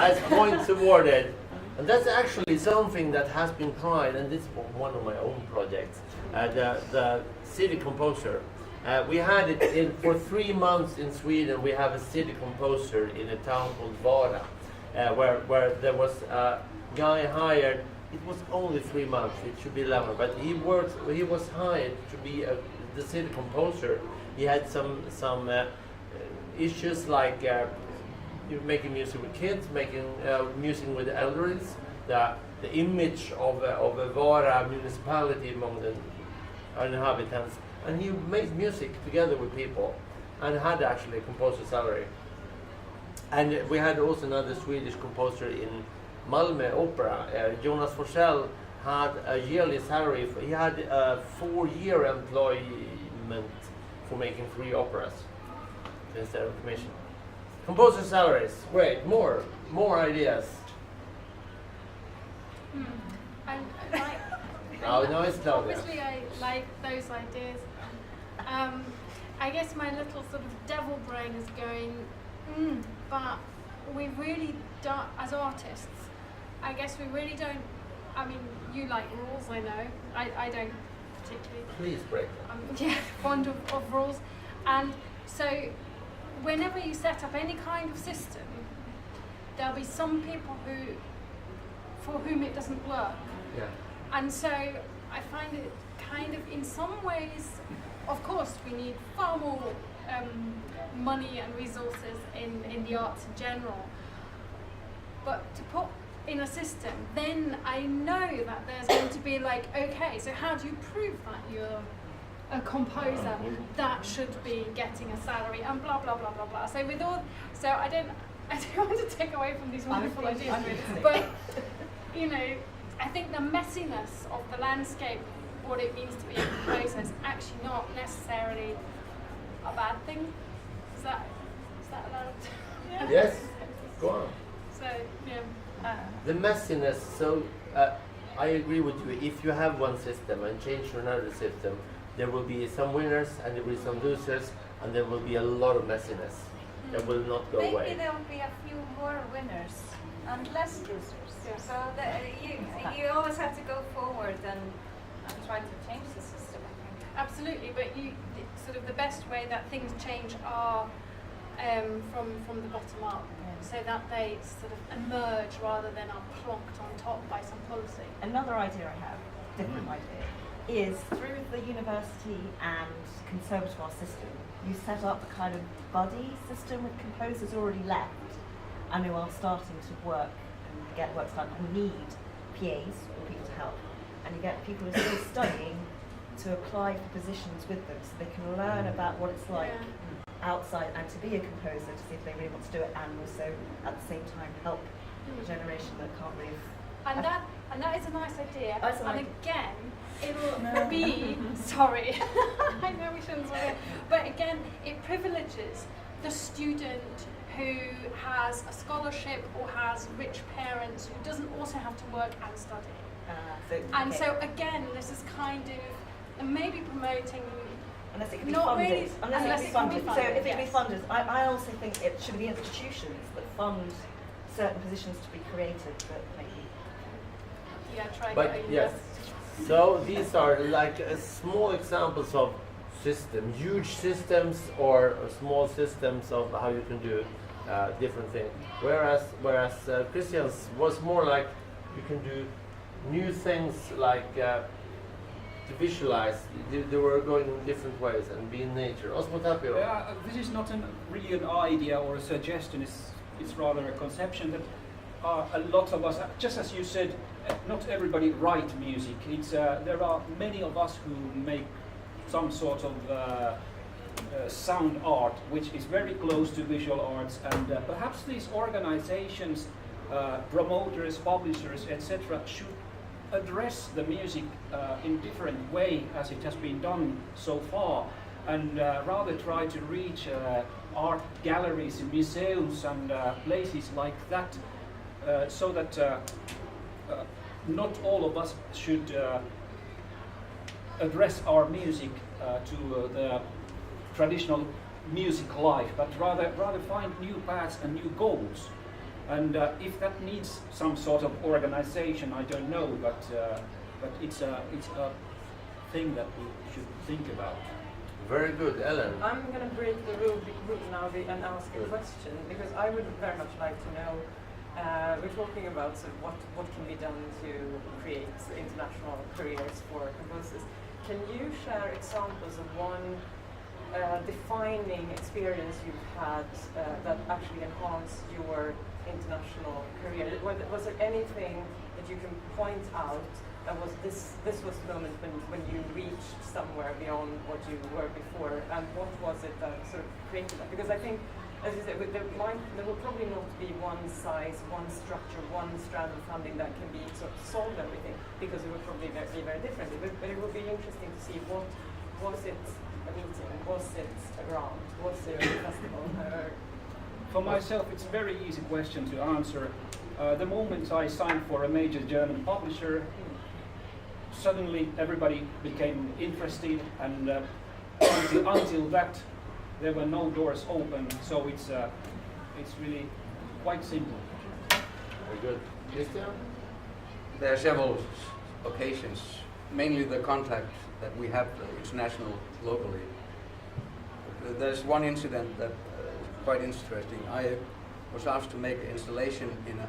As points awarded. And that's actually something that has been tried, and this is one of my own projects, the city composer. We had it for 3 months in Sweden. We have a city composer in a town called Vara, where there was a guy hired. It was only 3 months. It should be 11, but he was hired to be the city composer. He had some issues like you're making music with kids, making music with the elderly, the image of a Vara municipality among the inhabitants. And he made music together with people and had actually a composer salary. And we had also another Swedish composer in Malmö Opera. Jonas Forsell had a yearly salary. He had a 4-year employment for making 3 operas instead of commission. Composer salaries, great. More ideas. Oh, no, it's not. Obviously, I like those ideas. I guess my little sort of devil brain is going, but we really don't, as artists, I guess we really don't, I mean, you like rules, I know. I don't particularly. Please break them. Yeah, fond of rules. And so whenever you set up any kind of system, there'll be some people for whom it doesn't work. Yeah. And so I find it kind of, in some ways, of course, we need far more money and resources in the arts in general. But to put in a system, then I know that there's going to be like, okay, so how do you prove that you're a composer that should be getting a salary and blah blah blah blah blah. So with all, so I don't want to take away from these wonderful ideas, but you know, I think the messiness of the landscape, what it means to be a composer, is actually not necessarily a bad thing. Is that allowed? Yeah. Yes, go on. So yeah. The messiness, so I agree with you. If you have one system and change to another system, there will be some winners and there will be some losers, and there will be a lot of messiness that will not go away. Maybe there will be a few more winners and less losers. Yeah. So you always have to go forward and try to change the system, I think. Absolutely, but sort of the best way that things change are from the bottom up, so that they sort of emerge rather than are plonked on top by some policy. Another idea I have, different idea, is through the university and conservatoire system, you set up a kind of buddy system with composers already left and who are starting to work and get work done and need PAs or people to help. And you get people who are still studying to apply for positions with them so they can learn about what it's like outside and to be a composer, to see if they really want to do it, and also at the same time help the generation that can't really. And that is a nice idea. Oh, and again, it'll be sorry. I know we shouldn't say it, but again, it privileges the student who has a scholarship or has rich parents who doesn't also have to work and study. So again, this is kind of maybe promoting. Unless it can be not funded. really, unless it can be funded. So if it can be yes. funded, I also think it should be institutions that fund certain positions to be created that maybe. Yeah, try But getting yes, so these are like small examples of systems, huge systems or small systems of how you can do different things. Whereas Christian's was more like you can do new things like to visualize. They were going in different ways and be in nature. Osmo Tapio. This is not really an idea or a suggestion. It's rather a conception that a lot of us, just as you said, not everybody write music. There are many of us who make some sort of sound art, which is very close to visual arts, and perhaps these organizations, promoters, publishers, etc., should address the music in different way as it has been done so far, and rather try to reach art galleries, museums, and places like that, so that not all of us should address our music to the traditional music life, but rather find new paths and new goals. And if that needs some sort of organization, I don't know, but it's a thing that we should think about. Very good, Ellen. I'm going to break the rule now and ask a question, because I would very much like to know. We're talking about sort of what can be done to create international careers for composers. Can you share examples of one defining experience you've had that actually enhanced your international career? Was there anything that you can point out that was this was the moment when you reached somewhere beyond what you were before, and what was it that sort of created that? Because I think, as you said, there will probably not be one size, one structure, one strand of funding that can be sort of solve everything, because it would probably be very different. But it would be interesting to see what was it a meeting, was it a grant, was it a festival? For myself, it's a very easy question to answer. The moment I signed for a major German publisher, suddenly everybody became interested, and until that, there were no doors open. So it's really quite simple. Very good. Christian? There are several occasions, mainly the contact that we have international, locally. There's one incident that is quite interesting. I was asked to make an installation in an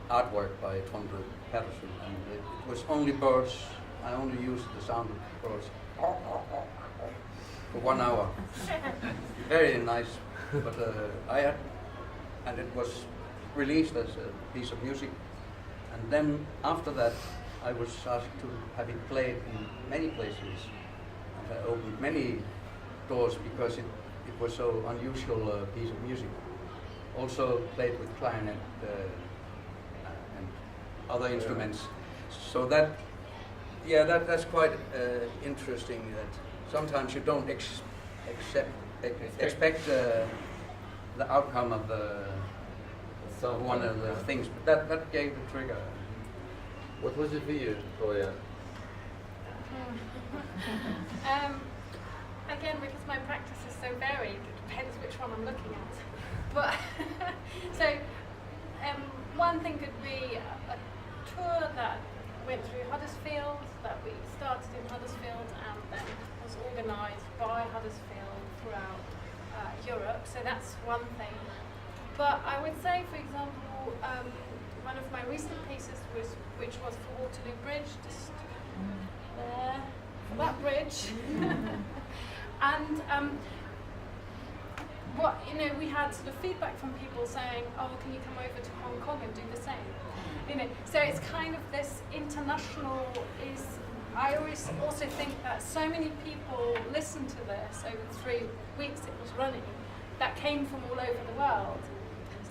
artwork by Trondheim Patterson, and it was only birds. I only used the sound of birds for 1 hour. Very nice, but and it was released as a piece of music. And then after that, I was asked to have it played in many places. And I opened many doors because it was so unusual piece of music. Also played with clarinet and other instruments. So that's quite interesting. That sometimes you don't expect the outcome of one of the things, but that gave the trigger. What was it for you, Gloria? Again, because my practice is so varied, it depends which one I'm looking at. But so one thing could be a tour that went through Huddersfield, that we started in Huddersfield and then was organised by Huddersfield throughout Europe. So that's one thing. But I would say, for example, one of my recent pieces which was for Waterloo Bridge, just there, for that bridge. And we had sort of feedback from people saying, oh, can you come over to Hong Kong and do the same? So it's kind of this international is, I always also think that so many people listened to this over the 3 weeks it was running that came from all over the world.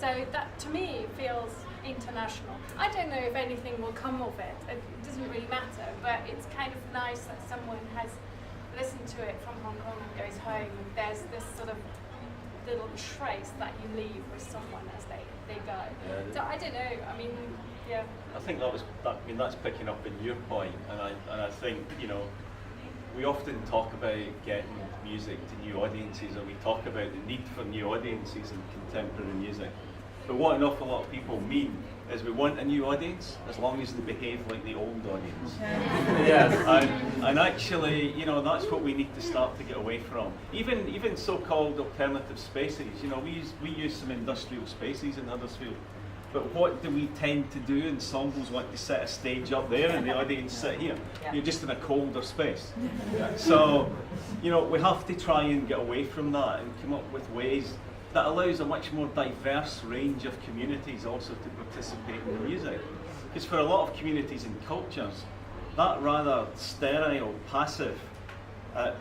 So that to me feels international. I don't know if anything will come of it, it doesn't really matter, but it's kind of nice that someone has listened to it from Hong Kong and goes home, and there's this sort of little trace that you leave with someone as they go. Yeah. So I don't know, I mean, yeah. I think that's picking up in your point, and I think, we often talk about getting music to new audiences, or we talk about the need for new audiences in contemporary music. But what an awful lot of people mean is we want a new audience as long as they behave like the old audience. Yes. And actually, that's what we need to start to get away from. Even so-called alternative spaces. We use some industrial spaces in Huddersfield. But what do we tend to do? Ensembles want to set a stage up there and the audience sit here. Yeah. You're just in a colder space. So, we have to try and get away from that and come up with ways that allows a much more diverse range of communities also to participate in the music. Because for a lot of communities and cultures, that rather sterile, passive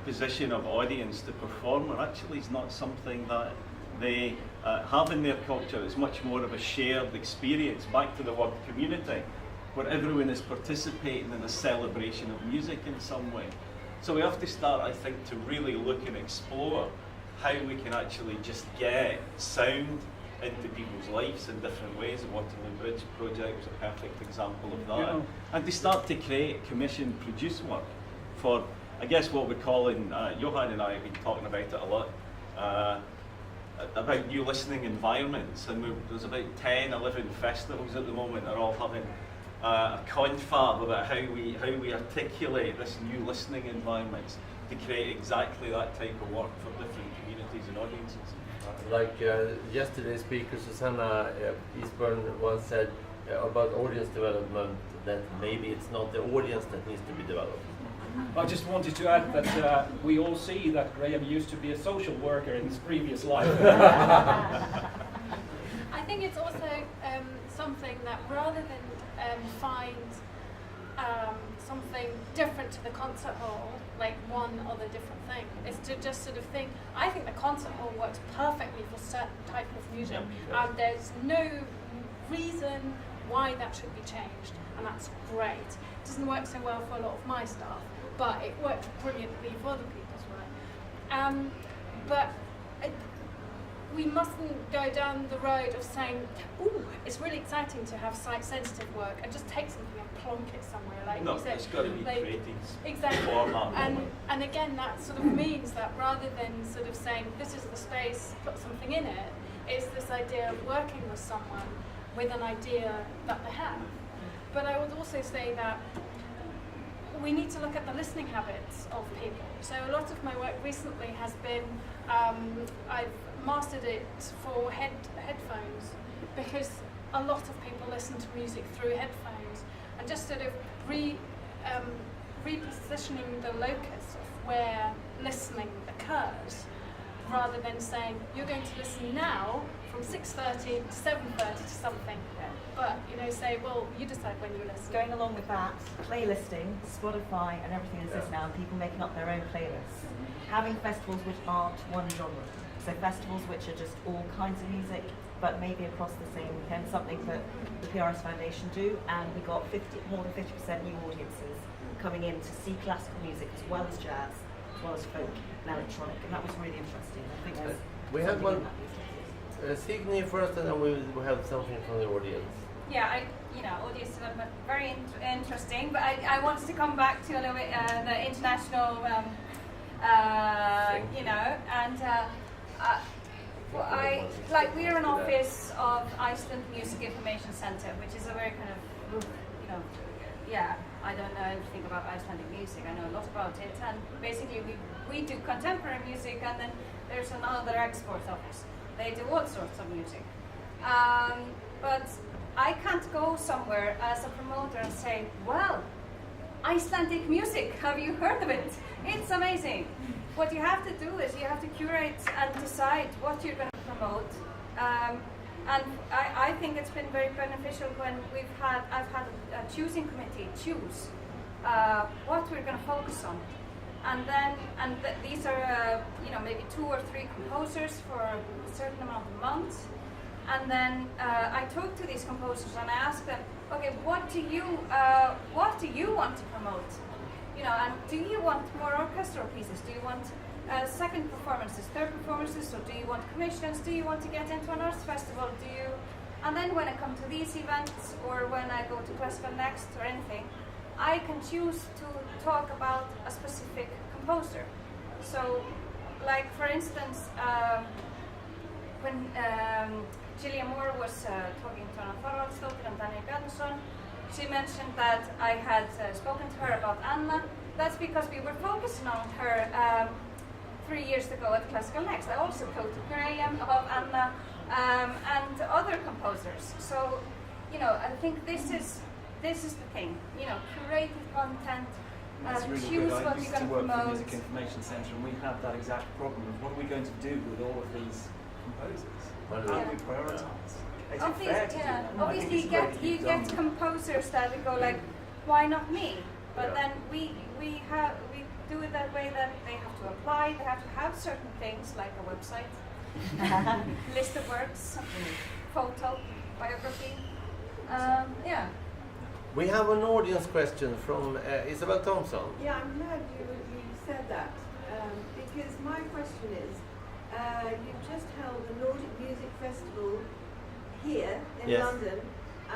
position of audience to performer actually is not something that they have in their culture. It's much more of a shared experience, back to the word community, where everyone is participating in a celebration of music in some way. So we have to start, I think, to really look and explore how we can actually just get sound into people's lives in different ways. The Waterloo Bridge project was a perfect example of that. And to start to create commission produce work for, I guess what we're calling, Johan and I have been talking about it a lot, about new listening environments, and there's about 10, 11 festivals at the moment that are all having a confab about how we articulate this new listening environments to create exactly that type of work for different communities and audiences. Like yesterday's speaker Susanna Eastburn once said about audience development, that maybe it's not the audience that needs to be developed. I just wanted to add that we all see that Graham used to be a social worker in his previous life. I think it's also something that rather than find something different to the concert hall, like one other different thing, is to just sort of think, I think the concert hall works perfectly for certain type of music, and there's no reason why that should be changed, and that's great. It doesn't work so well for a lot of my staff, but it works brilliantly for other people's work. But we mustn't go down the road of saying, "Ooh, it's really exciting to have site-sensitive work," and just take something and plonk it somewhere, like No, you said. it's got to be like, created. Exactly. Format. And again, that sort of means that rather than sort of saying, "This is the space, put something in it," it's this idea of working with someone with an idea that they have. But I would also say that we need to look at the listening habits of people. So a lot of my work recently has been, I've mastered it for headphones, because a lot of people listen to music through headphones, and just sort of repositioning the locus of where listening occurs, rather than saying, you're going to listen now from 6:30 to 7:30 to something. But, say, well, you decide when you listen. Going along with that, playlisting, Spotify and everything exists now, and people making up their own playlists. Having festivals which aren't one genre. So festivals which are just all kinds of music, but maybe across the same weekend, something that the PRS Foundation do, and we got more than 50% new audiences coming in to see classical music as well as jazz, as well as folk and electronic, and that was really interesting. I think there's we have one. Signe first, and then we will have something from the audience. Yeah, audience development, very interesting. But I wanted to come back to a little bit the international, we're an office of Iceland Music Information Center, which is a very kind of, I don't know anything about Icelandic music. I know a lot about it, and basically we do contemporary music, and then there's another export office. They do all sorts of music. But I can't go somewhere as a promoter and say, well, Icelandic music, have you heard of it? It's amazing. What you have to do is you have to curate and decide what you're going to promote. And I think it's been very beneficial when I've had a choosing committee choose what we're going to focus on. And then, these are, maybe 2 or 3 composers for a certain amount of months. And then I talk to these composers and I ask them, okay, what do you want to promote? And do you want more orchestral pieces? Do you want second performances, third performances, or do you want commissions? Do you want to get into an arts festival? And then when I come to these events, or when I go to Classical Next or anything, I can choose to talk about a specific composer. So, like for instance, when Gillian Moore was talking to Anna Thorvaldsdóttir and Daniel Bjarnason, she mentioned that I had spoken to her about Anna. That's because we were focusing on her 3 years ago at Classical Next. I also talked to Graham about Anna and other composers. So, I think this is the thing. Curated content. That's really choose good. I what used you're to going to work for the promote. Music Information Centre, and we had that exact problem of what are we going to do with all of these composers? How do we prioritise? Is it fair to do that? Obviously, you get composers that go like, why not me? But then we do it that way that they have to apply. They have to have certain things like a website, list of works, photo, biography. We have an audience question from Isabel Thompson. Yeah, I'm glad you said that, because my question is, you've just held the Nordic Music Festival here in London,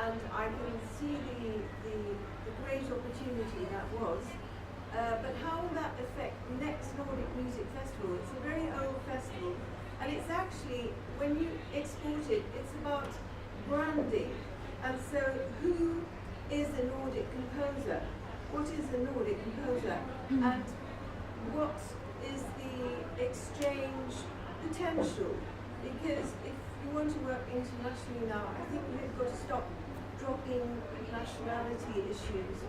and I can see the great opportunity that was. But how will that affect the next Nordic Music Festival? It's a very old festival, and it's actually, when you export it, it's about branding. And so who is a Nordic composer? What is a Nordic composer? And what is the exchange potential? Because if you want to work internationally now, I think we've got to stop dropping nationality issues,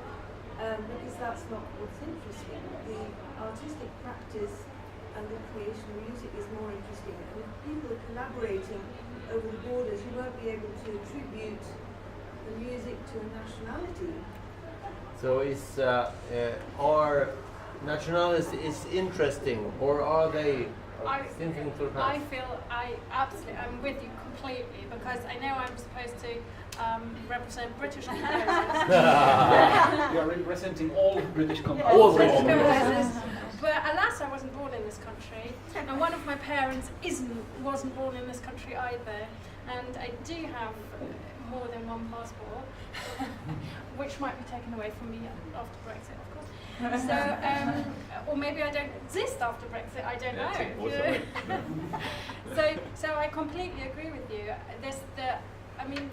because that's not what's interesting. The artistic practice and the creation of music is more interesting. And if people are collaborating over the borders, you won't be able to attribute the music to a nationality. So are nationalities is interesting, or are they thinking to the past? I'm with you completely, because I know I'm supposed to represent British composers. You are representing all British composers. All British composers. But alas, I wasn't born in this country, and one of my parents wasn't born in this country either, and I do have more than one passport, which might be taken away from me after Brexit, of course. So, or maybe I don't exist after Brexit. I don't know. So I completely agree with you.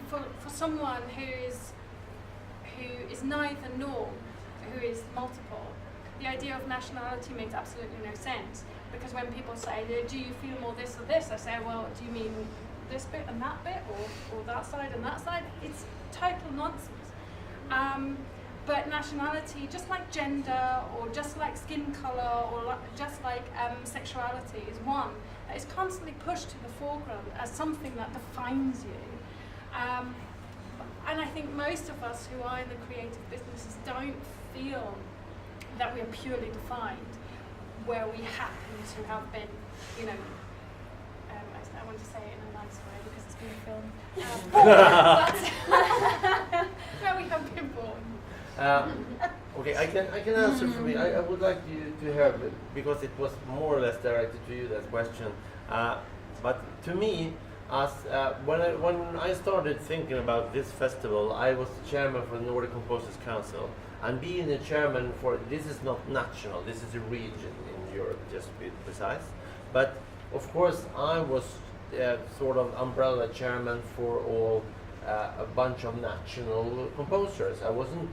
For someone who is neither nor, who is multiple, the idea of nationality makes absolutely no sense. Because when people say, "Do you feel more this or this?" I say, "Well, do you mean this bit and that bit, or that side and that side?" It's total nonsense. But nationality, just like gender, or just like skin color, or just like sexuality, is one that is constantly pushed to the foreground as something that defines you. And I think most of us who are in the creative businesses don't feel that we are purely defined, where we happen to have been, I want to say it in a nice way because it's being filmed, where we have been born. Okay, I can answer for me. I would like you to hear, because it was more or less directed to you, that question. But to me, when I started thinking about this festival, I was the chairman for the Nordic Composers Council. And being the chairman for, this is not national, this is a region in Europe, just to be precise. But of course, I was sort of umbrella chairman for all a bunch of national composers. I wasn't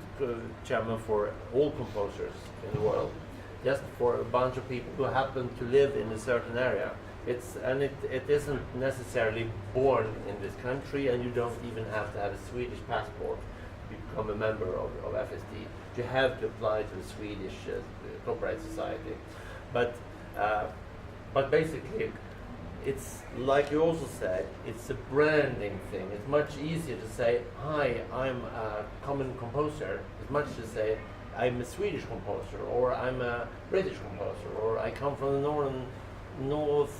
chairman for all composers in the world, just for a bunch of people who happen to live in a certain area. It isn't necessarily born in this country, and you don't even have to have a Swedish passport to become a member of FSD. You have to apply to the Swedish Copyright Society. But basically, it's like you also said, it's a branding thing. It's much easier to say, "Hi, I'm a common composer." It's much to say, "I'm a Swedish composer," or "I'm a British composer," or "I come from the North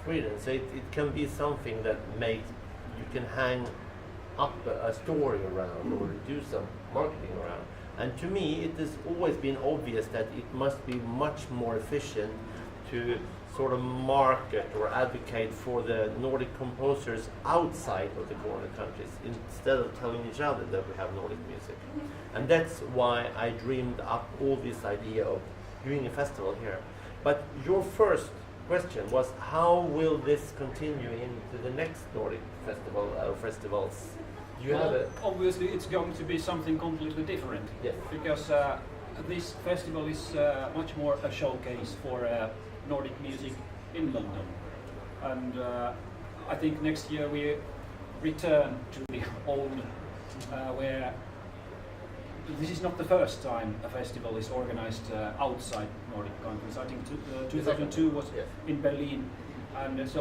Sweden." So it can be something that you can hang up a story around, or do some marketing around. And to me, it has always been obvious that it must be much more efficient to sort of market or advocate for the Nordic composers outside of the Nordic countries, instead of telling each other that we have Nordic music. And that's why I dreamed up all this idea of doing a festival here. But your first question was, how will this continue into the next Nordic festival or festivals? Obviously, it's going to be something completely different. Yes. Because this festival is much more a showcase for Nordic music in London. And I think next year we return to the old, where this is not the first time a festival is organized outside Nordic countries. I think 2002 was in Berlin. And so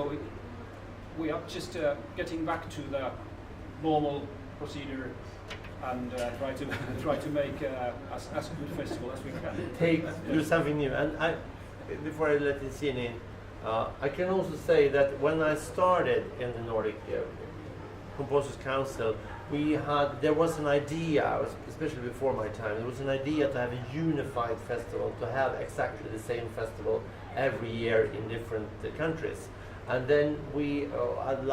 we are just getting back to the normal procedure and try to make as good festival as we can. Do something new. And before I let Insine in, I can also say that when I started in the Nordic Composers Council, there was an idea, especially before my time, there was an idea to have a unified festival, to have exactly the same festival every year in different countries. And then we,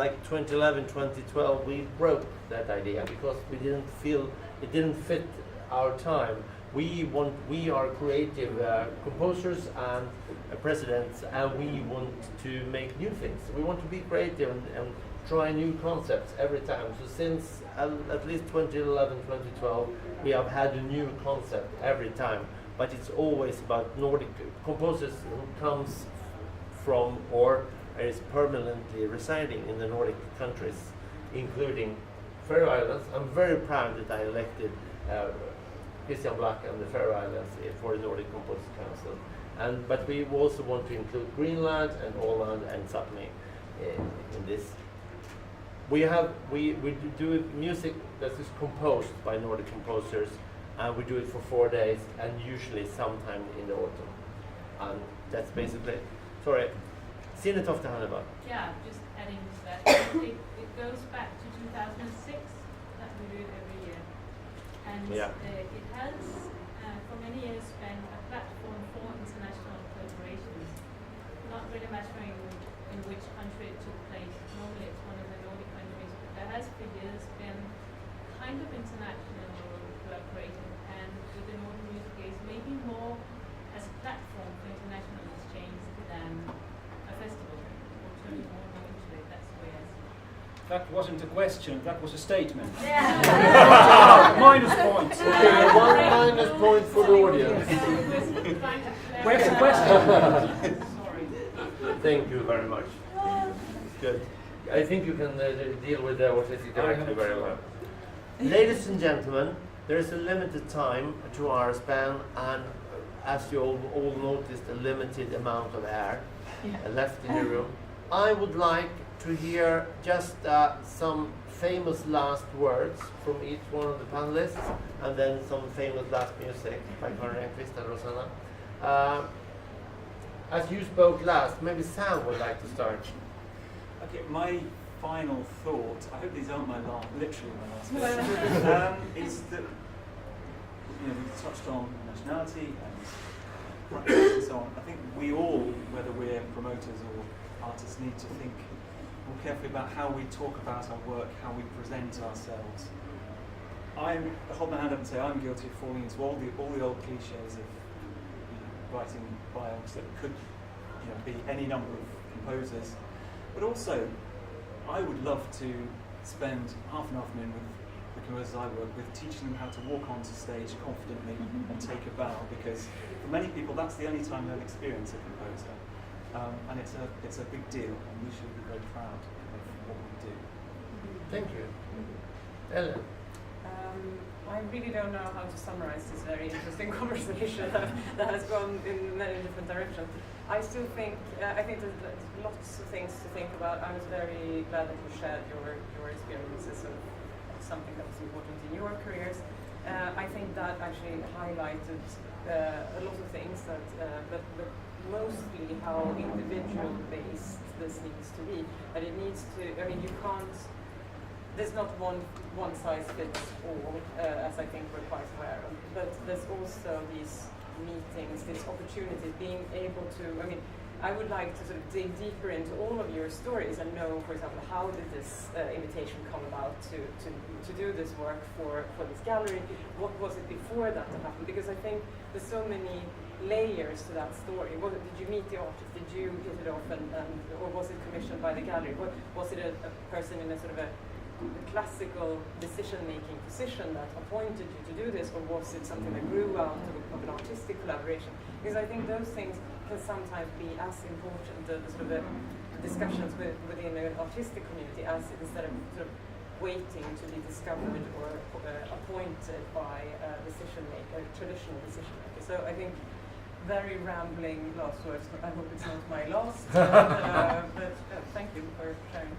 like 2011, 2012, we broke that idea because we didn't feel it didn't fit our time. We are creative composers and presidents, and we want to make new things. We want to be creative and try new concepts every time. So since at least 2011, 2012, we have had a new concept every time. But it's always about Nordic composers who comes from or is permanently residing in the Nordic countries, including Faroe Islands. I'm very proud that I elected Christian Black and the Faroe Islands for the Nordic Composers Council. But we also want to include Greenland and Åland and Sápmi in this. We do music that is composed by Nordic composers, and we do it for 4 days, and usually sometime in the autumn. And that's basically it. Sorry. Sinetofte Hannibal. Yeah, just adding to that. It goes back to 2006 that we do it every year. And it has, for many years, been a platform for international collaboration. which country it took place. Normally it's one of the Nordic countries, but there has for years been kind of international collaborating, and with the Nordic Music Days maybe more as a platform for international exchange than a festival, or turning more and more into it. That's the way I see it. That wasn't a question, that was a statement. Yeah. Minus points. Okay, 1 minus point for the audience. Where's the question? Thank you very much. Good. I think you can deal with the artistic director very well. Ladies and gentlemen, there is a limited time to our span, and as you all noticed, a limited amount of air left in the room. I would like to hear just some famous last words from each one of the panelists, and then some famous last music by Karin Enquist and Rosanna. As you spoke last, maybe Sam would like to start. Okay, my final thought, I hope these aren't literally my last words, is that we've touched on nationality and practice and so on. I think we all, whether we're promoters or artists, need to think more carefully about how we talk about our work, how we present ourselves. I hold my hand up and say I'm guilty of falling into all the old cliches of writing bios that could be any number of composers. But also, I would love to spend half an afternoon with the composers I work with, teaching them how to walk onto stage confidently and take a bow, because for many people that's the only time they'll experience a composer. And it's a big deal, and we should be very proud of what we do. Thank you. Ellen. I really don't know how to summarize this very interesting conversation that has gone in many different directions. I still think, I think there's lots of things to think about. I was very glad that you shared your experiences of something that was important in your careers. I think that actually highlighted a lot of things that mostly how individual based this needs to be. But it needs to, I mean, you can't, there's not one size fits all, as I think we're quite aware of. But there's also these meetings, this opportunity, being able to, I mean, I would like to sort of dig deeper into all of your stories and know, for example, how did this invitation come about to do this work for this gallery? What was it before that happened? Because I think there's so many layers to that story. Did you meet the artist? Did you hit it off, or was it commissioned by the gallery? Was it a person in a sort of a classical decision-making position that appointed you to do this, or was it something that grew out of an artistic collaboration? Because I think those things can sometimes be as important, the sort of the discussions within an artistic community, as instead of sort of waiting to be discovered or appointed by a decision-maker, a traditional decision-maker. So I think very rambling last words. I hope it's not my last, but thank you for sharing.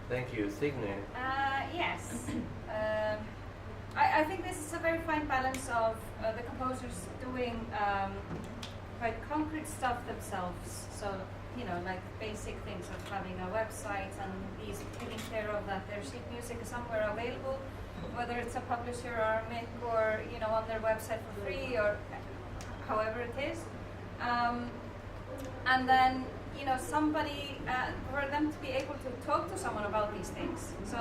Thank you. Signe? Yes. I think this is a very fine balance of the composers doing quite concrete stuff themselves. So, like basic things of having a website and taking care of that their sheet music is somewhere available, whether it's a publisher or a MIC or, on their website for free or however it is. And then, somebody, for them to be able to talk to someone about these things. So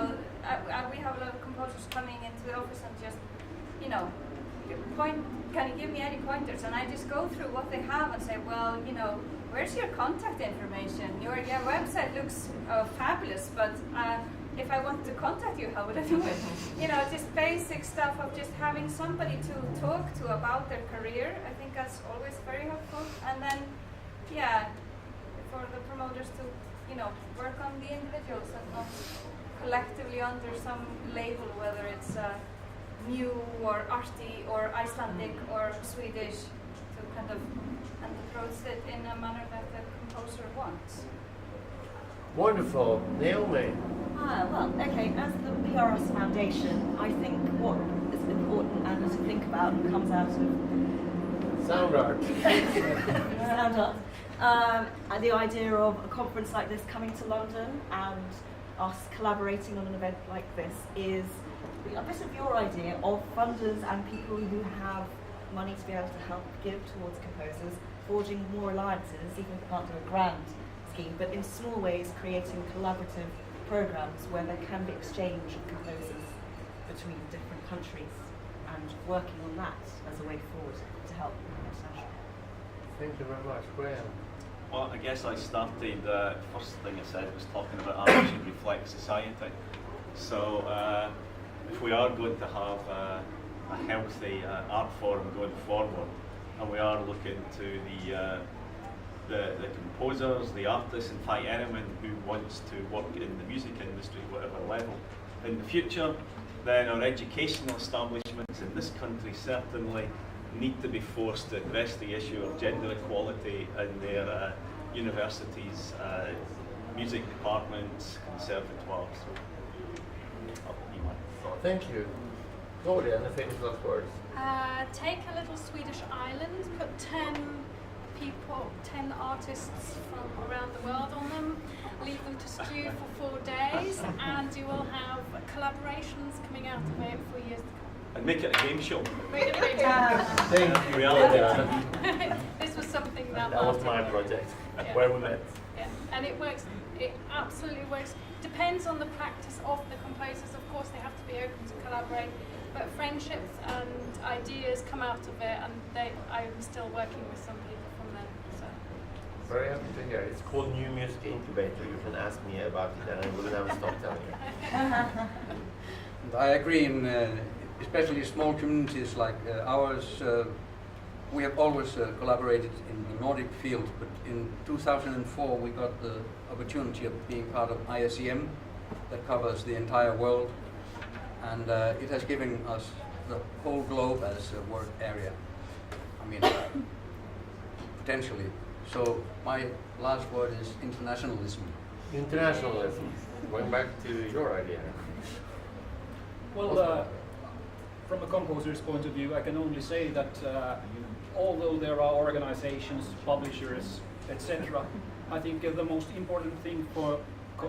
we have a lot of composers coming into the office and just, can you give me any pointers? And I just go through what they have and say, well, where's your contact information? Your website looks fabulous, but if I want to contact you, how would I do it? Just basic stuff of just having somebody to talk to about their career. I think that's always very helpful. And then, for the promoters to, work on the individuals and not collectively under some label, whether it's new or arty or Icelandic or Swedish, to kind of approach it in a manner that the composer wants. Wonderful. Naomi? Well, okay, as the PRS Foundation, I think what is important and to think about comes out of sound art. Sound art. And the idea of a conference like this coming to London and us collaborating on an event like this is a bit of your idea of funders and people who have money to be able to help give towards composers, forging more alliances, even if we can't do a grand scheme, but in small ways creating collaborative programs where there can be exchange of composers between different countries and working on that as a way forward to help international. Thank you very much, Graham. Well, I guess I started, first thing I said was talking about art should reflect society. So if we are going to have a healthy art forum going forward, and we are looking to the composers, the artists, in fact anyone who wants to work in the music industry, whatever level, in the future, then our educational establishments in this country certainly need to be forced to address the issue of gender equality in their universities, music departments, conservatoires. Thank you. Gloria, any famous last words? Take a little Swedish island, put 10 people, 10 artists from around the world on them, leave them to stew for 4 days, and you will have collaborations coming out of it for years to come. And make it a game show. Make it a big game. Thank you. Reality. This was something that was my project, where we met. Yeah, and it works. It absolutely works. Depends on the practice of the composers. Of course, they have to be open to collaborate, but friendships and ideas come out of it, and I'm still working with some people from them. So. Very happy to hear. It's called New Music Incubator. You can ask me about it, and I will never stop telling you. And I agree in especially small communities like ours. We have always collaborated in the Nordic field, but in 2004 we got the opportunity of being part of ISEM that covers the entire world, and it has given us the whole globe as a work area. I mean, potentially. So my last word is internationalism. Internationalism. Going back to your idea. Well, from a composer's point of view, I can only say that although there are organizations, publishers, etc., I think the most important thing for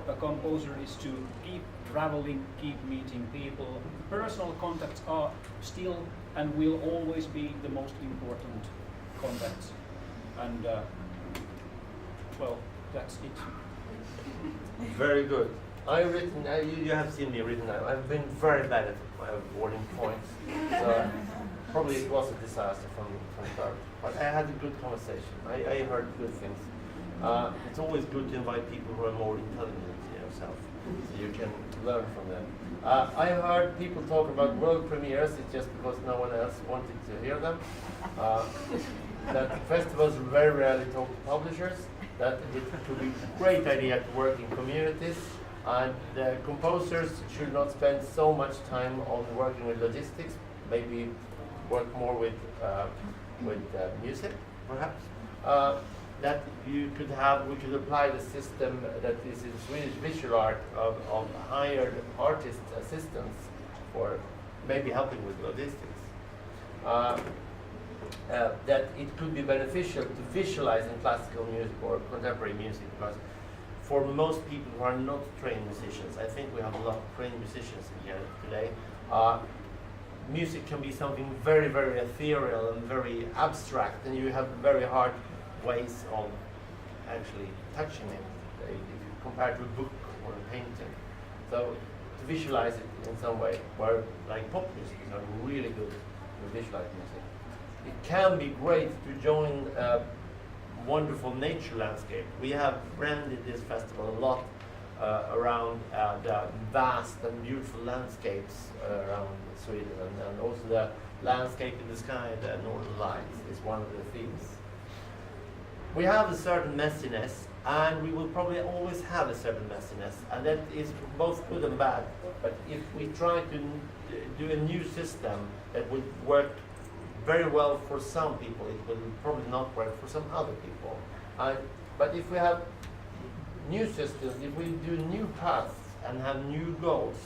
a composer is to keep traveling, keep meeting people. Personal contacts are still and will always be the most important contacts. And well, that's it. Very good. I've written, you have seen me written now. I've been very bad at my boarding points. So probably it was a disaster from start. But I had a good conversation. I heard good things. It's always good to invite people who are more intelligent than yourself, so you can learn from them. I heard people talk about world premieres. It's just because no one else wanted to hear them. That festivals very rarely talk to publishers. That it could be a great idea to work in communities. And the composers should not spend so much time on working with logistics, maybe work more with music, perhaps. That you could have, we could apply the system that is in Swedish visual art of hired artist assistants for maybe helping with logistics. That it could be beneficial to visualize in classical music or contemporary music, because for most people who are not trained musicians, I think we have a lot of trained musicians in here today, music can be something very, very ethereal and very abstract, and you have very hard ways of actually touching it if you compare to a book or a painting. So to visualize it in some way, where like pop music is really good to visualize music. It can be great to join wonderful nature landscape. We have branded this festival a lot around the vast and beautiful landscapes around Sweden, and also the landscape in the sky, the northern lights is one of the themes. We have a certain messiness, and we will probably always have a certain messiness, and that is both good and bad. But if we try to do a new system that would work very well for some people, it will probably not work for some other people. But if we have new systems, if we do new paths and have new goals,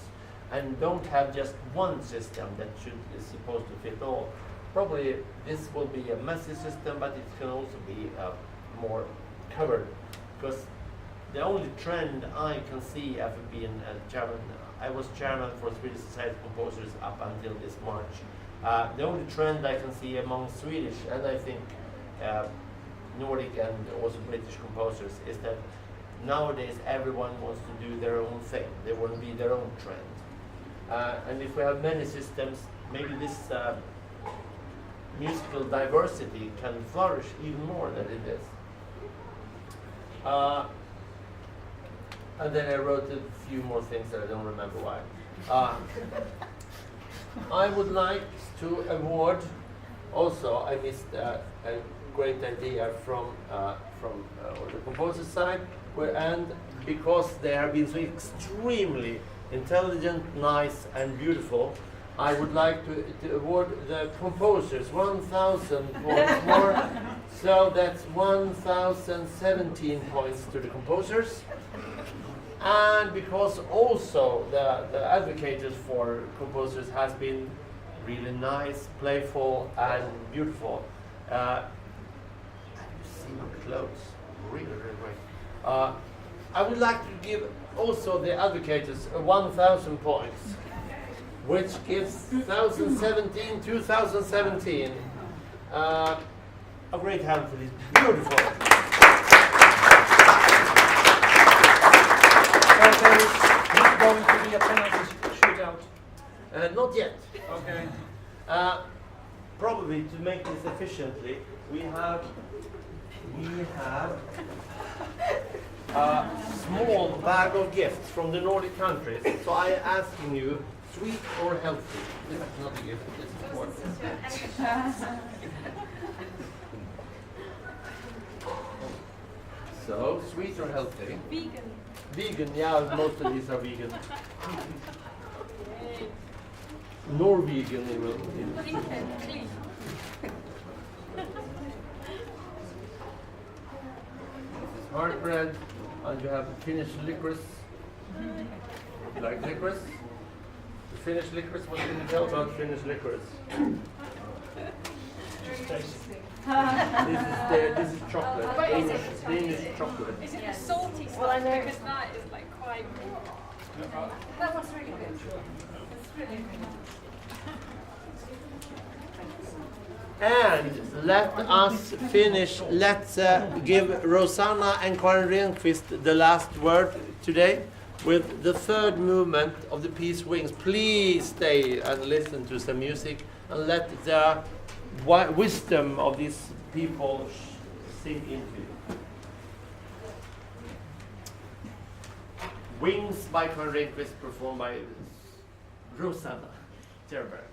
and don't have just one system that is supposed to fit all, probably this will be a messy system, but it can also be more covered. Because the only trend I can see after being a chairman, I was chairman for Swedish Society of Composers up until this March. The only trend I can see among Swedish and I think Nordic and also British composers is that nowadays everyone wants to do their own thing. They want to be their own trend. And if we have many systems, maybe this musical diversity can flourish even more than it is. And then I wrote a few more things that I don't remember why. I would like to award, also I missed a great idea from the composer side, and because they have been so extremely intelligent, nice and beautiful, I would like to award the composers 1,000 points more. So that's 1,017 points to the composers. And because also the advocates for composers has been really nice, playful and beautiful. And you see my clothes, really, really great. I would like to give also the advocates 1,000 points, which gives 2017, 2017. A great hand for this beautiful. There is not going to be a penalty shootout. Not yet. Okay. Probably to make this efficiently, we have a small bag of gifts from the Nordic countries. So I am asking you, sweet or healthy? This is not a gift, this is important. So, sweet or healthy? Vegan. Vegan, yeah, most of these are vegan. Norwegian, even. Pink and clean. This is hard bread, and you have Finnish licorice. You like licorice? The Finnish licorice, what can you tell about Finnish licorice? This is chocolate. But is Danish chocolate. Is it the salty stuff? Well, I know. Because that is like quite. That was really good. It's really good. And let us finish. Let's give Rosanna and Karin Renqvist the last word today with the third movement of the piece Wings. Please stay and listen to some music and let the wisdom of these people sink into you. Wings by Karin Renqvist, performed by Rosanna Terberg.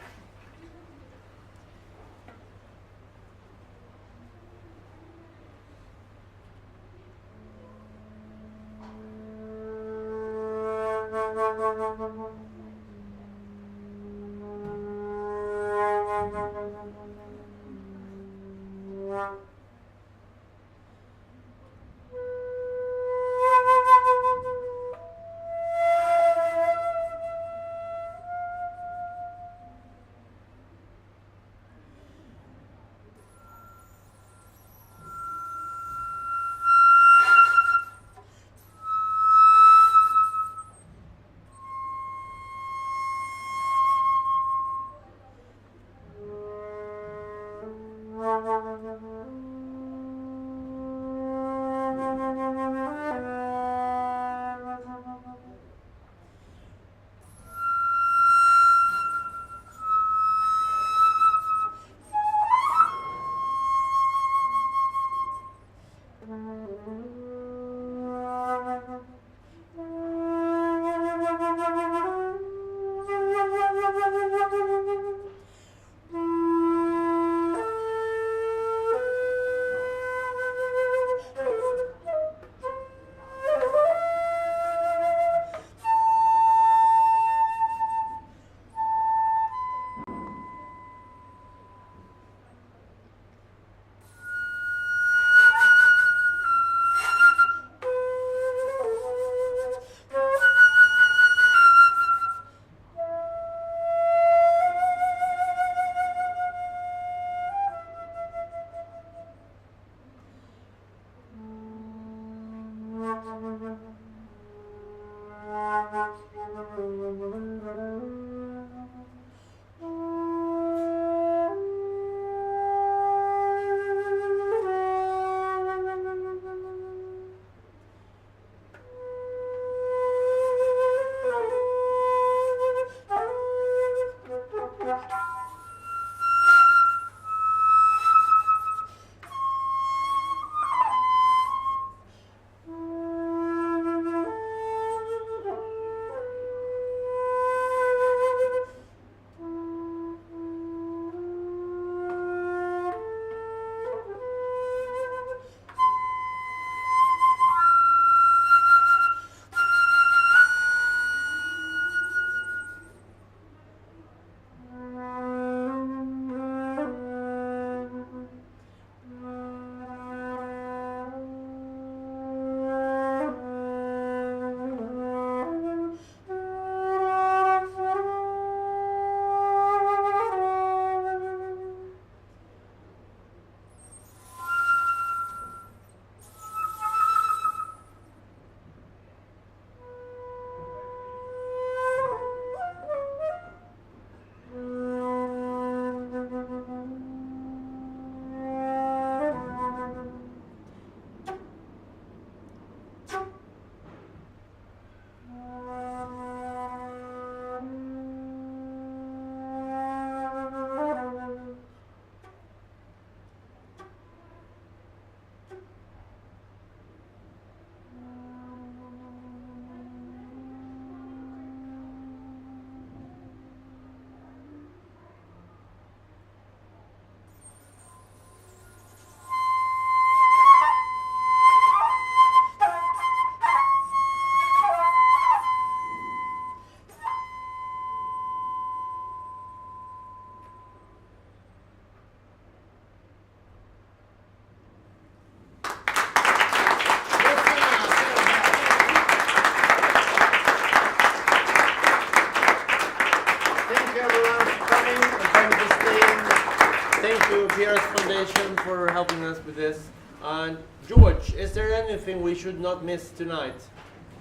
George, is there anything we should not miss tonight?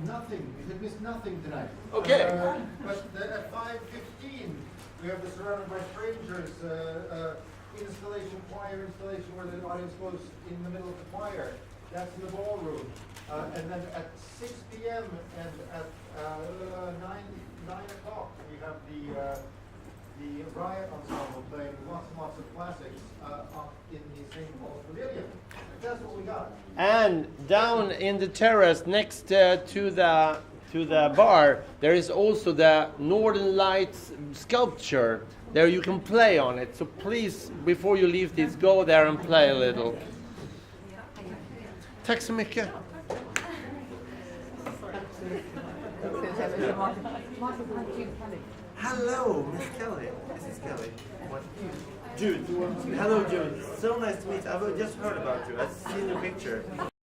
Nothing. You should miss nothing tonight. Okay. But at 5:15, we have the Surrounded by Strangers installation, choir installation, where the audience goes in the middle of the choir. That's in the ballroom. And then at 6 p.m. and at 9 o'clock, we have the Riot Ensemble playing lots and lots of classics up in the St. Paul's Pavilion. That's what we got. And down in the terrace next to the bar, there is also the Northern Lights sculpture. There you can play on it. So please, before you leave this, go there and play a little. Tack så mycket. Hello, Miss Kelly. Mrs. Kelly. Jude. Hello, Jude. So nice to meet you. I've just heard about you. I've seen your picture.